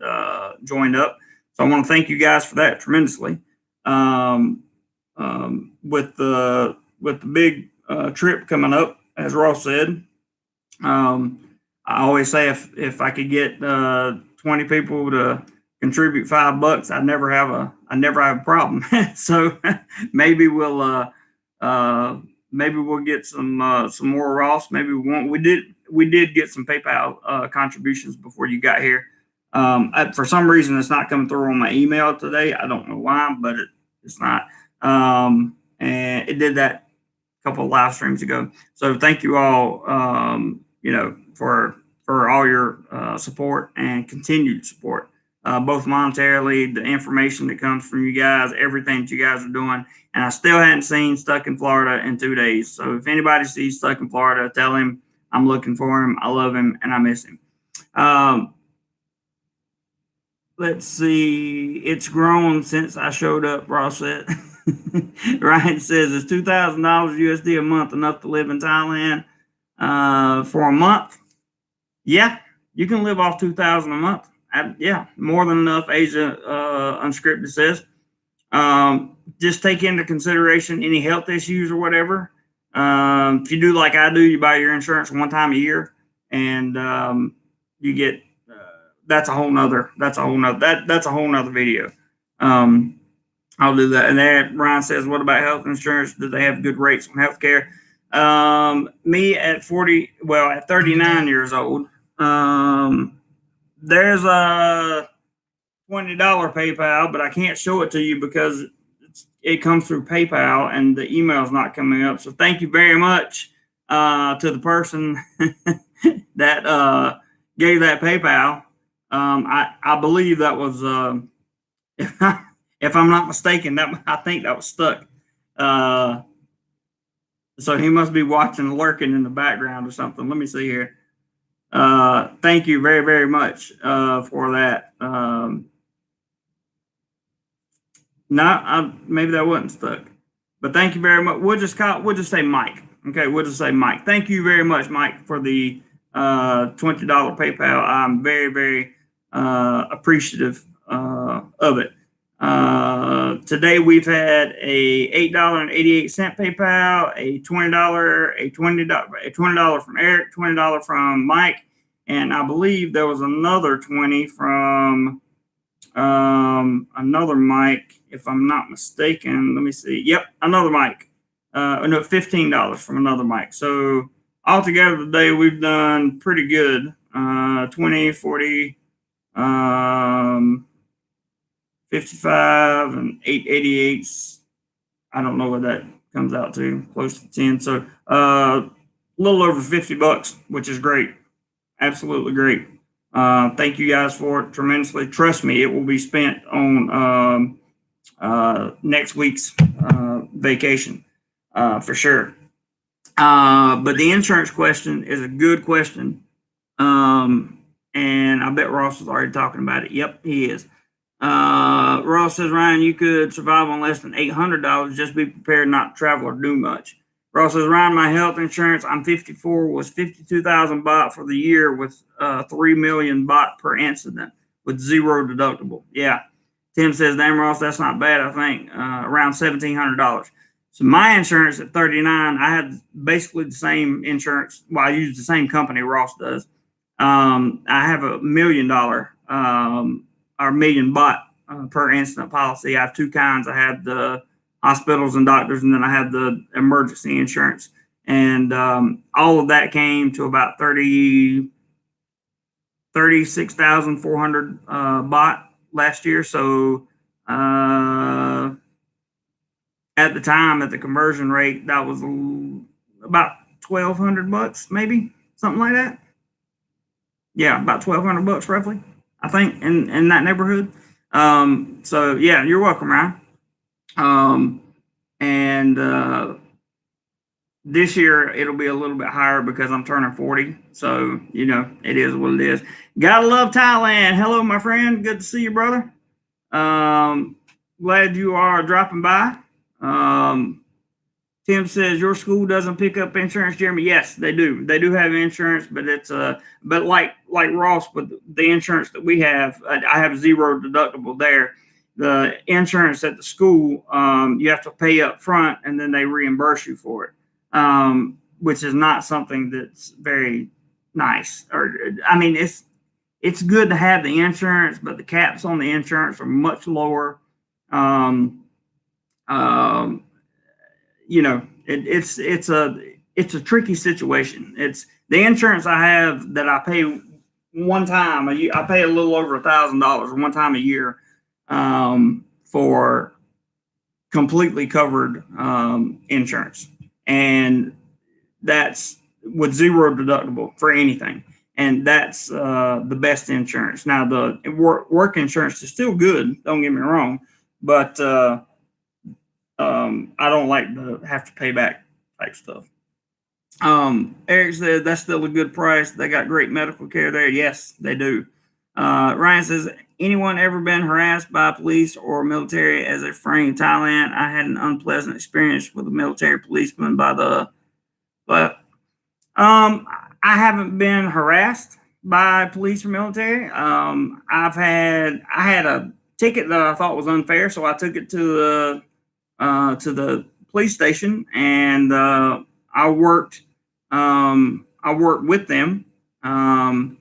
Speaker 1: joined up. So I want to thank you guys for that tremendously. With the big trip coming up, as Ross said, I always say if I could get 20 people to contribute $5, I never have a problem. So maybe we'll get some more, Ross. Maybe we won't. We did get some PayPal contributions before you got here. For some reason, it's not coming through on my email today. I don't know why, but it's not. And it did that a couple of live streams ago. So thank you all, for for all your support and continued support, both monetarily, the information that comes from you guys, everything that you guys are doing. And I still hadn't seen Stuck in Florida in 2 days. So if anybody sees Stuck in Florida, tell him I'm looking for him. I love him and I miss him. Let's see. It's grown since I showed up, Ross said. Ryan says, is $2,000 USD a month enough to live in Thailand for a month? Yeah, you can live off $2,000 a month. Yeah, more than enough, Asia Unscripted says. Just take into consideration any health issues or whatever. If you do like I do, you buy your insurance one time a year, and you get that's a whole nother video. I'll do that. And then Ryan says, what about health insurance? Do they have good rates on health care? Me at 39 years old, there's a $20 PayPal, but I can't show it to you because it comes through PayPal and the email is not coming up. So thank you very much to the person that gave that PayPal. I believe that was, if I'm not mistaken, I think that was stuck. So he must be watching, lurking in the background or something. Let me see here. Thank you very, very much for that. Maybe that wasn't stuck, but thank you very much. We'll just say Mike. Okay, we'll just say Mike. Thank you very much, Mike, for the $20 PayPal. I'm very, very appreciative of it. Today we've had a $8.88 PayPal, a $20 from Eric, $20 from Mike, and I believe there was another 20 from another Mike, if I'm not mistaken. Let me see. Yep, another Mike. No, $15 from another Mike. So altogether today we've done pretty good. 20, 40, 55 and 888. I don't know what that comes out to, close to 10. So a little over $50, which is great. Absolutely great. Thank you guys for it tremendously. Trust me, it will be spent on next week's vacation for sure. But the insurance question is a good question. And I bet Ross is already talking about it. Yep, he is. Ross says, Ryan, you could survive on less than $800. Just be prepared not to travel or do much. Ross says, Ryan, my health insurance, I'm 54, was 52,000 baht for the year with 3 million baht per incident with zero deductible. Yeah. Tim says, damn, Ross, that's not bad, I think. Around $1,700. So my insurance at 39, I had basically the same insurance. Well, I use the same company Ross does. I have $1 million or million baht per incident policy. I have two kinds. I have the hospitals and doctors, and then I have the emergency insurance. And all of that came to about 36,400 baht last year. So at the time, at the conversion rate, that was about $1,200, maybe something like that. Yeah, about $1,200 roughly, I think, in that neighborhood. So yeah, you're welcome, Ryan. And this year it'll be a little bit higher because I'm turning 40. So, you know, it is what it is. Gotta love Thailand. Hello, my friend. Good to see you, brother. Glad you are dropping by. Tim says your school doesn't pick up insurance, Jeremy. Yes, they do. They do have insurance, but it's but like Ross, with the insurance that we have, I have zero deductible there. The insurance at the school, you have to pay up front and then they reimburse you for it, which is not something that's very nice. Or I mean, it's good to have the insurance, but the caps on the insurance are much lower. You know, it's a tricky situation. It's the insurance I have that I pay one time a year. I pay a little over $1,000 one time a year for completely covered insurance, and that's with zero deductible for anything. and that's the best insurance. Now, the work insurance is still good. Don't get me wrong, but I don't like the have to pay back type stuff. Eric said that's still a good price. They got great medical care there. Yes, they do. Ryan says, anyone ever been harassed by police or military as a friend in Thailand? I had an unpleasant experience with a military policeman but I haven't been harassed by police or military. I had a ticket that I thought was unfair, so I took it to the police station, and I worked with them, and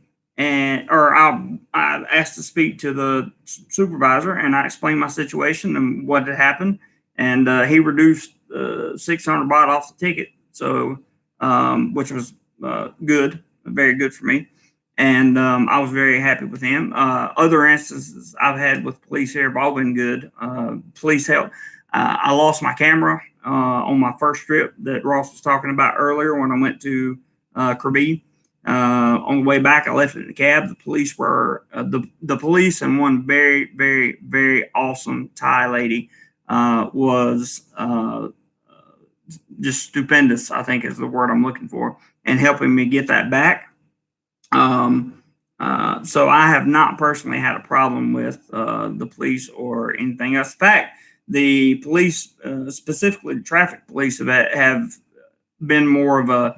Speaker 1: or I asked to speak to the supervisor, and I explained my situation and what had happened, and he reduced 600 baht off the ticket, so which was good, very good for me. And I was very happy with him. Other instances I've had with police here have all been good. Police help. I lost my camera on my first trip that Ross was talking about earlier when I went to Krabi. On the way back, I left it in the cab. The police were the police, and one very, very, very awesome Thai lady was just stupendous, I think is the word I'm looking for, and helping me get that back. So I have not personally had a problem with the police or anything else. In fact, the police, specifically the traffic police, have been more of a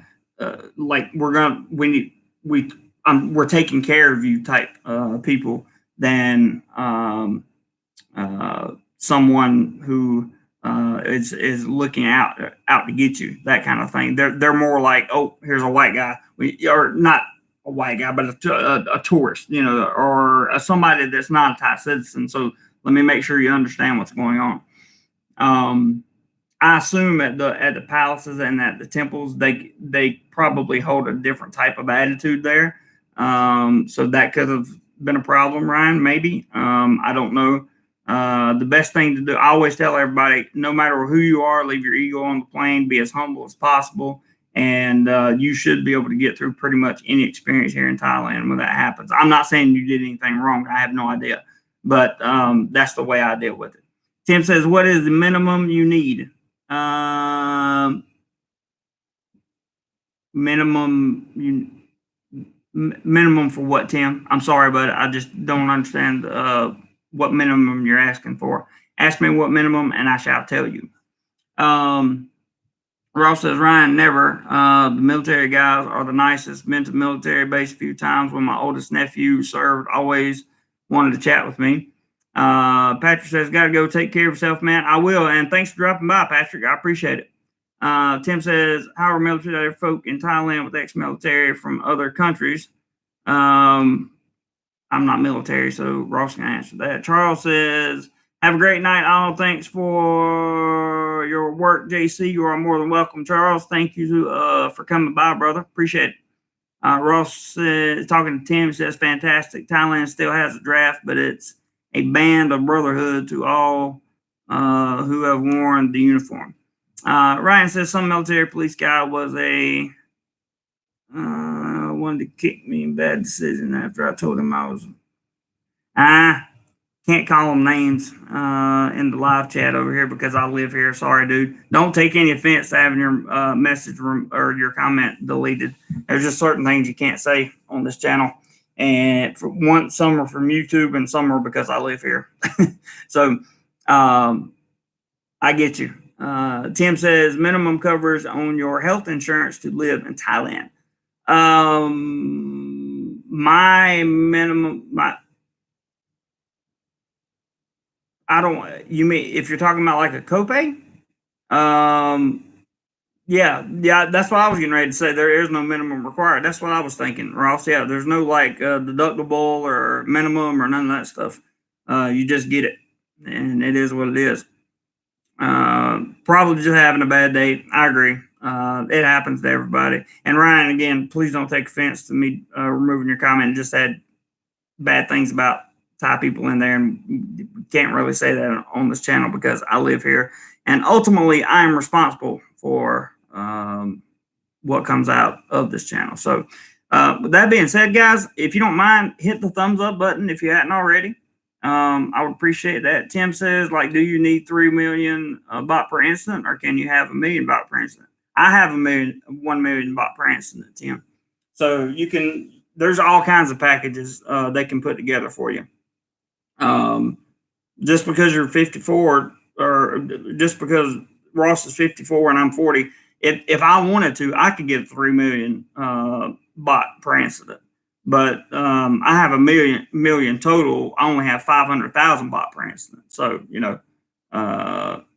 Speaker 1: like we're taking care of you type people than someone who is looking out to get you, that kind of thing. They're more like, oh, here's a white guy, or not a white guy, but a tourist, or somebody that's not a Thai citizen. So let me make sure you understand what's going on. I assume at the palaces and at the temples, they probably hold a different type of attitude there. So that could have been a problem, Ryan. Maybe I don't know. The best thing to do, I always tell everybody, no matter who you are, leave your ego on the plane, be as humble as possible, and you should be able to get through pretty much any experience here in Thailand when that happens. I'm not saying you did anything wrong. I have no idea, but that's the way I deal with it. Tim says, what is the minimum you need? Minimum for what, Tim? I'm sorry, but I just don't understand what minimum you're asking for. Ask me what minimum, and I shall tell you. Ross says, Ryan, never. The military guys are the nicest. Been to the military base a few times when my oldest nephew served. Always wanted to chat with me. Patrick says, got to go take care of yourself, man. I will, and thanks for dropping by, Patrick. I appreciate it. Tim says, how are military folk in Thailand with ex-military from other countries? I'm not military, so Ross can answer that. Charles says, have a great night, all. Thanks for your work, JC. You are more than welcome, Charles. Thank you for coming by, brother. Appreciate it. Ross talking to Tim, says, fantastic. Thailand still has a draft, but it's a band of brotherhood to all who have worn the uniform. Ryan says, some military police guy was wanted to kick me in bad decision after I told him I was. Can't call them names in the live chat over here because I live here. Sorry, dude. Don't take any offense to having your message or your comment deleted. There's just certain things you can't say on this channel. And some are from YouTube and some are because I live here. So I get you. Tim says minimum coverage on your health insurance to live in Thailand. You mean if you're talking about like a copay? Yeah, that's what I was getting ready to say. There is no minimum required. That's what I was thinking, Ross. Yeah, there's no like deductible or minimum or none of that stuff. You just get it, and it is what it is. Probably just having a bad day. I agree. It happens to everybody. And Ryan, again, please don't take offense to me removing your comment. It just had bad things about Thai people in there, and can't really say that on this channel because I live here, and ultimately I am responsible for what comes out of this channel. So With that being said, guys, if you don't mind, hit the thumbs up button if you hadn't already. I would appreciate that. Tim says, like, do you need 3 million baht per incident, or can you have a million baht per incident? I have 1 million baht per incident, Tim. So you can. There's all kinds of packages they can put together for you. Just because you're 54, or just because Ross is 54 and I'm 40, if I wanted to, I could get 3 million baht per incident. But I have a million total. I only have 500,000 baht per incident. So,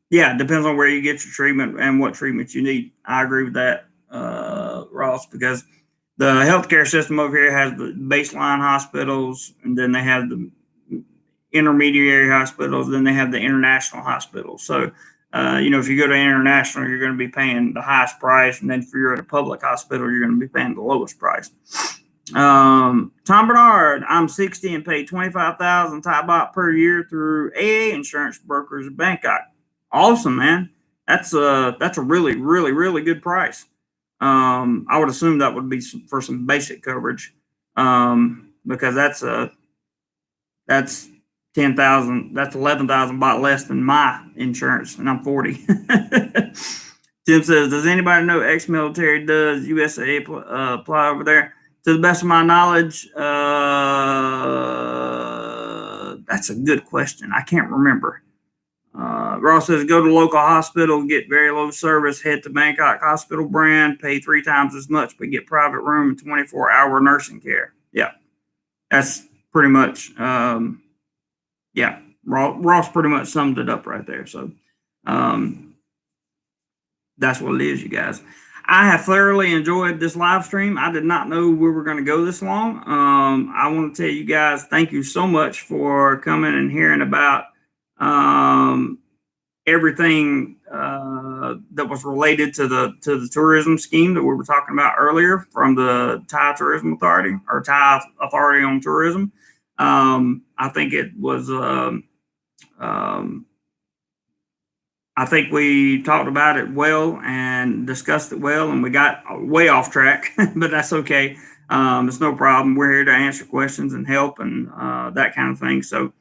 Speaker 1: yeah, it depends on where you get your treatment and what treatment you need. I agree with that, Ross, because the healthcare system over here has the baseline hospitals, and then they have the intermediary hospitals, then they have the international hospitals. So, if you go to international, you're going to be paying the highest price, and then if you're at a public hospital, you're going to be paying the lowest price. Tom Bernard, I'm 60 and pay 25,000 Thai baht per year through AA insurance brokers in Bangkok. Awesome, man. That's a really, really, really good price. I would assume that would be for some basic coverage, because that's 10,000. That's 11,000 baht less than my insurance, and I'm 40. Tim says, does anybody know ex-military does USA apply over there? To the best of my knowledge, that's a good question. I can't remember. Ross says, go to local hospital, get very low service, head to Bangkok hospital brand, pay 3 times as much, but get private room and 24-hour nursing care. Yeah, that's pretty much, yeah, Ross pretty much summed it up right there. So that's what it is, you guys. I have thoroughly enjoyed this live stream. I did not know we were going to go this long. I want to tell you guys, thank you so much for coming and hearing about everything that was related to the tourism scheme that we were talking about earlier from the Thai Tourism Authority, or Thai Authority on Tourism. I think it was. I think we talked about it well and discussed it well, and we got way off track, but that's okay. It's no problem. We're here to answer questions and help and that kind of thing. So,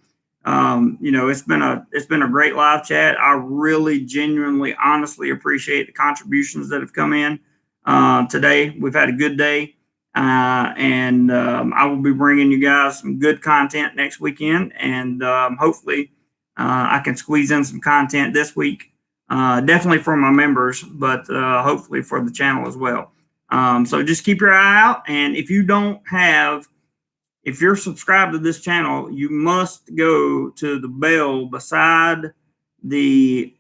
Speaker 1: it's been a great live chat. I really, genuinely, honestly appreciate the contributions that have come in today. We've had a good day, and I will be bringing you guys some good content next weekend, and hopefully I can squeeze in some content this week, definitely for my members, but hopefully for the channel as well. So just keep your eye out, and if you're subscribed to this channel, you must go to the bell beside the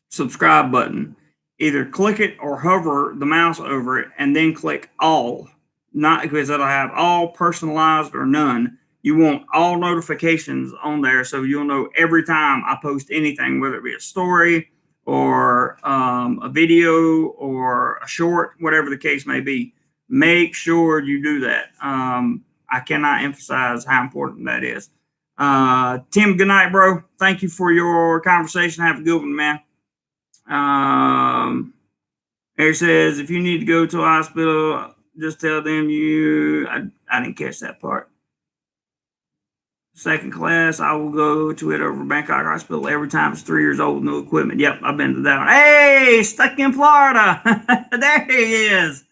Speaker 1: subscribe button. Either click it or hover the mouse over it and then click all, not because it'll have all, personalized, or none. You want all notifications on there, so you'll know every time I post anything, whether it be a story or a video or a short, whatever the case may be. Make sure you do that. I cannot emphasize how important that is. Tim, good night, bro. Thank you for your conversation. Have a good one, man. Eric says, if you need to go to a hospital, just tell them I didn't catch that part. Second class, I will go to it over Bangkok Hospital every time it's 3 years old, no equipment. Yep, I've been to that one. Hey, stuck in Florida. There he is.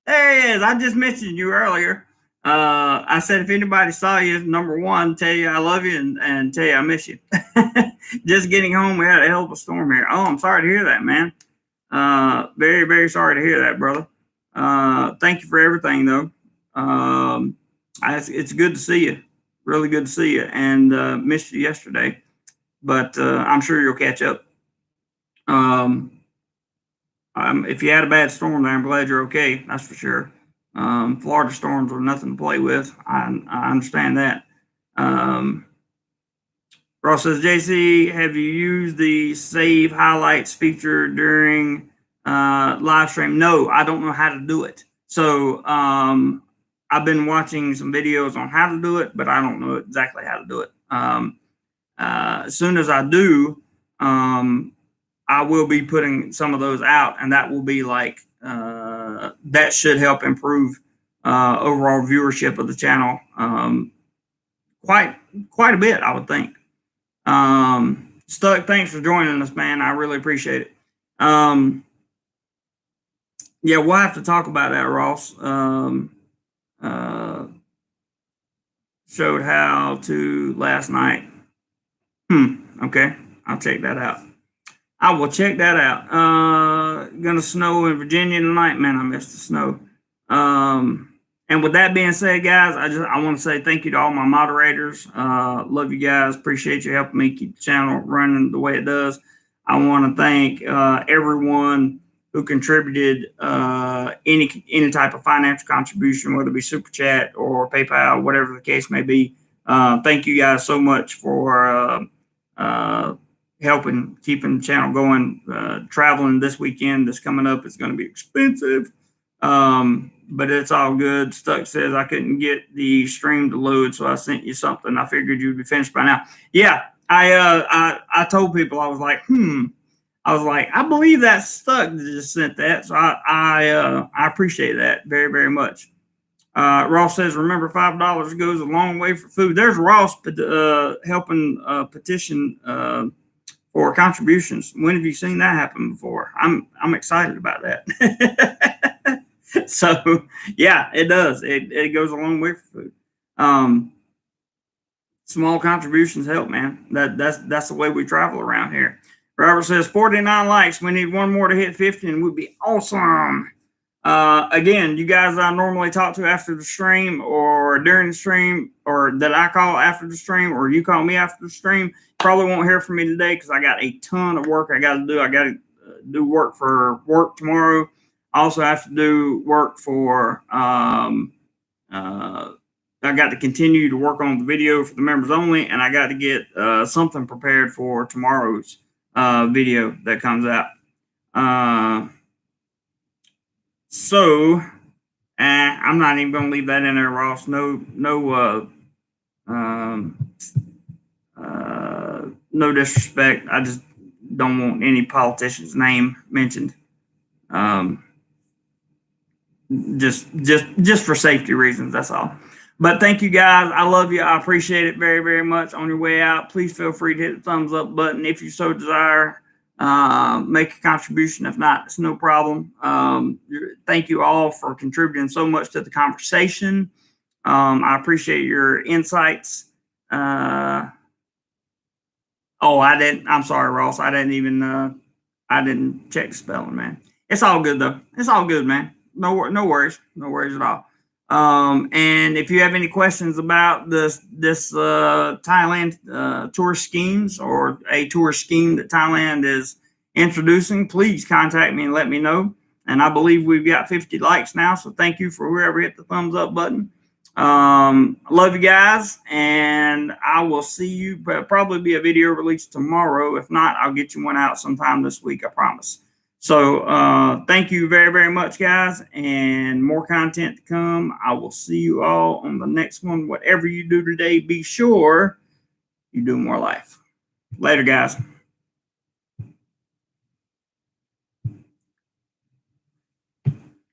Speaker 1: There he is. I just mentioned you earlier. I said, if anybody saw you, number one, tell you I love you and tell you I miss you. Just getting home, we had a hell of a storm here. Oh, I'm sorry to hear that, man. Very, very sorry to hear that, brother. Thank you for everything, though. It's good to see you. Really good to see you, and missed you yesterday. But I'm sure you'll catch up. If you had a bad storm there, I'm glad you're okay. That's for sure. Florida storms are nothing to play with. I understand that. Ross says, JC, have you used the save highlights feature during live stream? No, I don't know how to do it. So I've been watching some videos on how to do it, but I don't know exactly how to do it. As soon as I do, I will be putting some of those out, and that will be like that should help improve overall viewership of the channel quite a bit, I would think. Stuck, thanks for joining us, man. I really appreciate it. Yeah, we'll have to talk about that, Ross. Showed how to last night. Okay, I'll check that out. I will check that out. Gonna snow in Virginia tonight. Man, I missed the snow. And with that being said, guys, I want to say thank you to all my moderators. Love you guys. Appreciate you helping me keep the channel running the way it does. I want to thank everyone who contributed any type of financial contribution, whether it be Super Chat or PayPal, whatever the case may be. Thank you guys so much for helping keeping the channel going. Traveling this weekend that's coming up is going to be expensive, but it's all good. Stuck says I couldn't get the stream to load, so I sent you something. I figured you'd be finished by now. Yeah, I told people, I was like, I believe that Stuck just sent that, so I appreciate that very, very much. Ross says, remember, $5 goes a long way for food. There's Ross helping petition for contributions. When have you seen that happen before? I'm excited about that. So yeah, it does. It goes a long way for food. Small contributions help, man. That's the way we travel around here. Robert says 49 likes. We need one more to hit 50 and we'd be awesome. Again, you guys I normally talk to after the stream or during the stream, or that I call after the stream, or you call me after the stream, probably won't hear from me today because I got a ton of work I got to do. I got to do work for work tomorrow. I also have to do work for I got to continue to work on the video for the members only, and I got to get something prepared for tomorrow's video that comes out. So I'm not even gonna leave that in there, Ross. No disrespect. I just don't want any politician's name mentioned. Just for safety reasons, that's all. But thank you guys. I love you. I appreciate it very, very much. On your way out, please feel free to hit the thumbs up button if you so desire. Make a contribution. If not, it's no problem. Thank you all for contributing so much to the conversation. I appreciate your insights. I'm sorry, Ross. I didn't check the spelling, man. It's all good though. It's all good, man. No worries at all. And if you have any questions about this Thailand tourist schemes, or a tourist scheme that Thailand is introducing, please contact me and let me know. And I believe we've got 50 likes now, so thank you for whoever hit the thumbs up button. I love you guys, and I will see you. Probably be a video released tomorrow. If not, I'll get you one out sometime this week, I promise. So thank you very, very much, guys, and more content to come. I will see you all on the next one. Whatever you do today, be sure you do more life. Later, guys.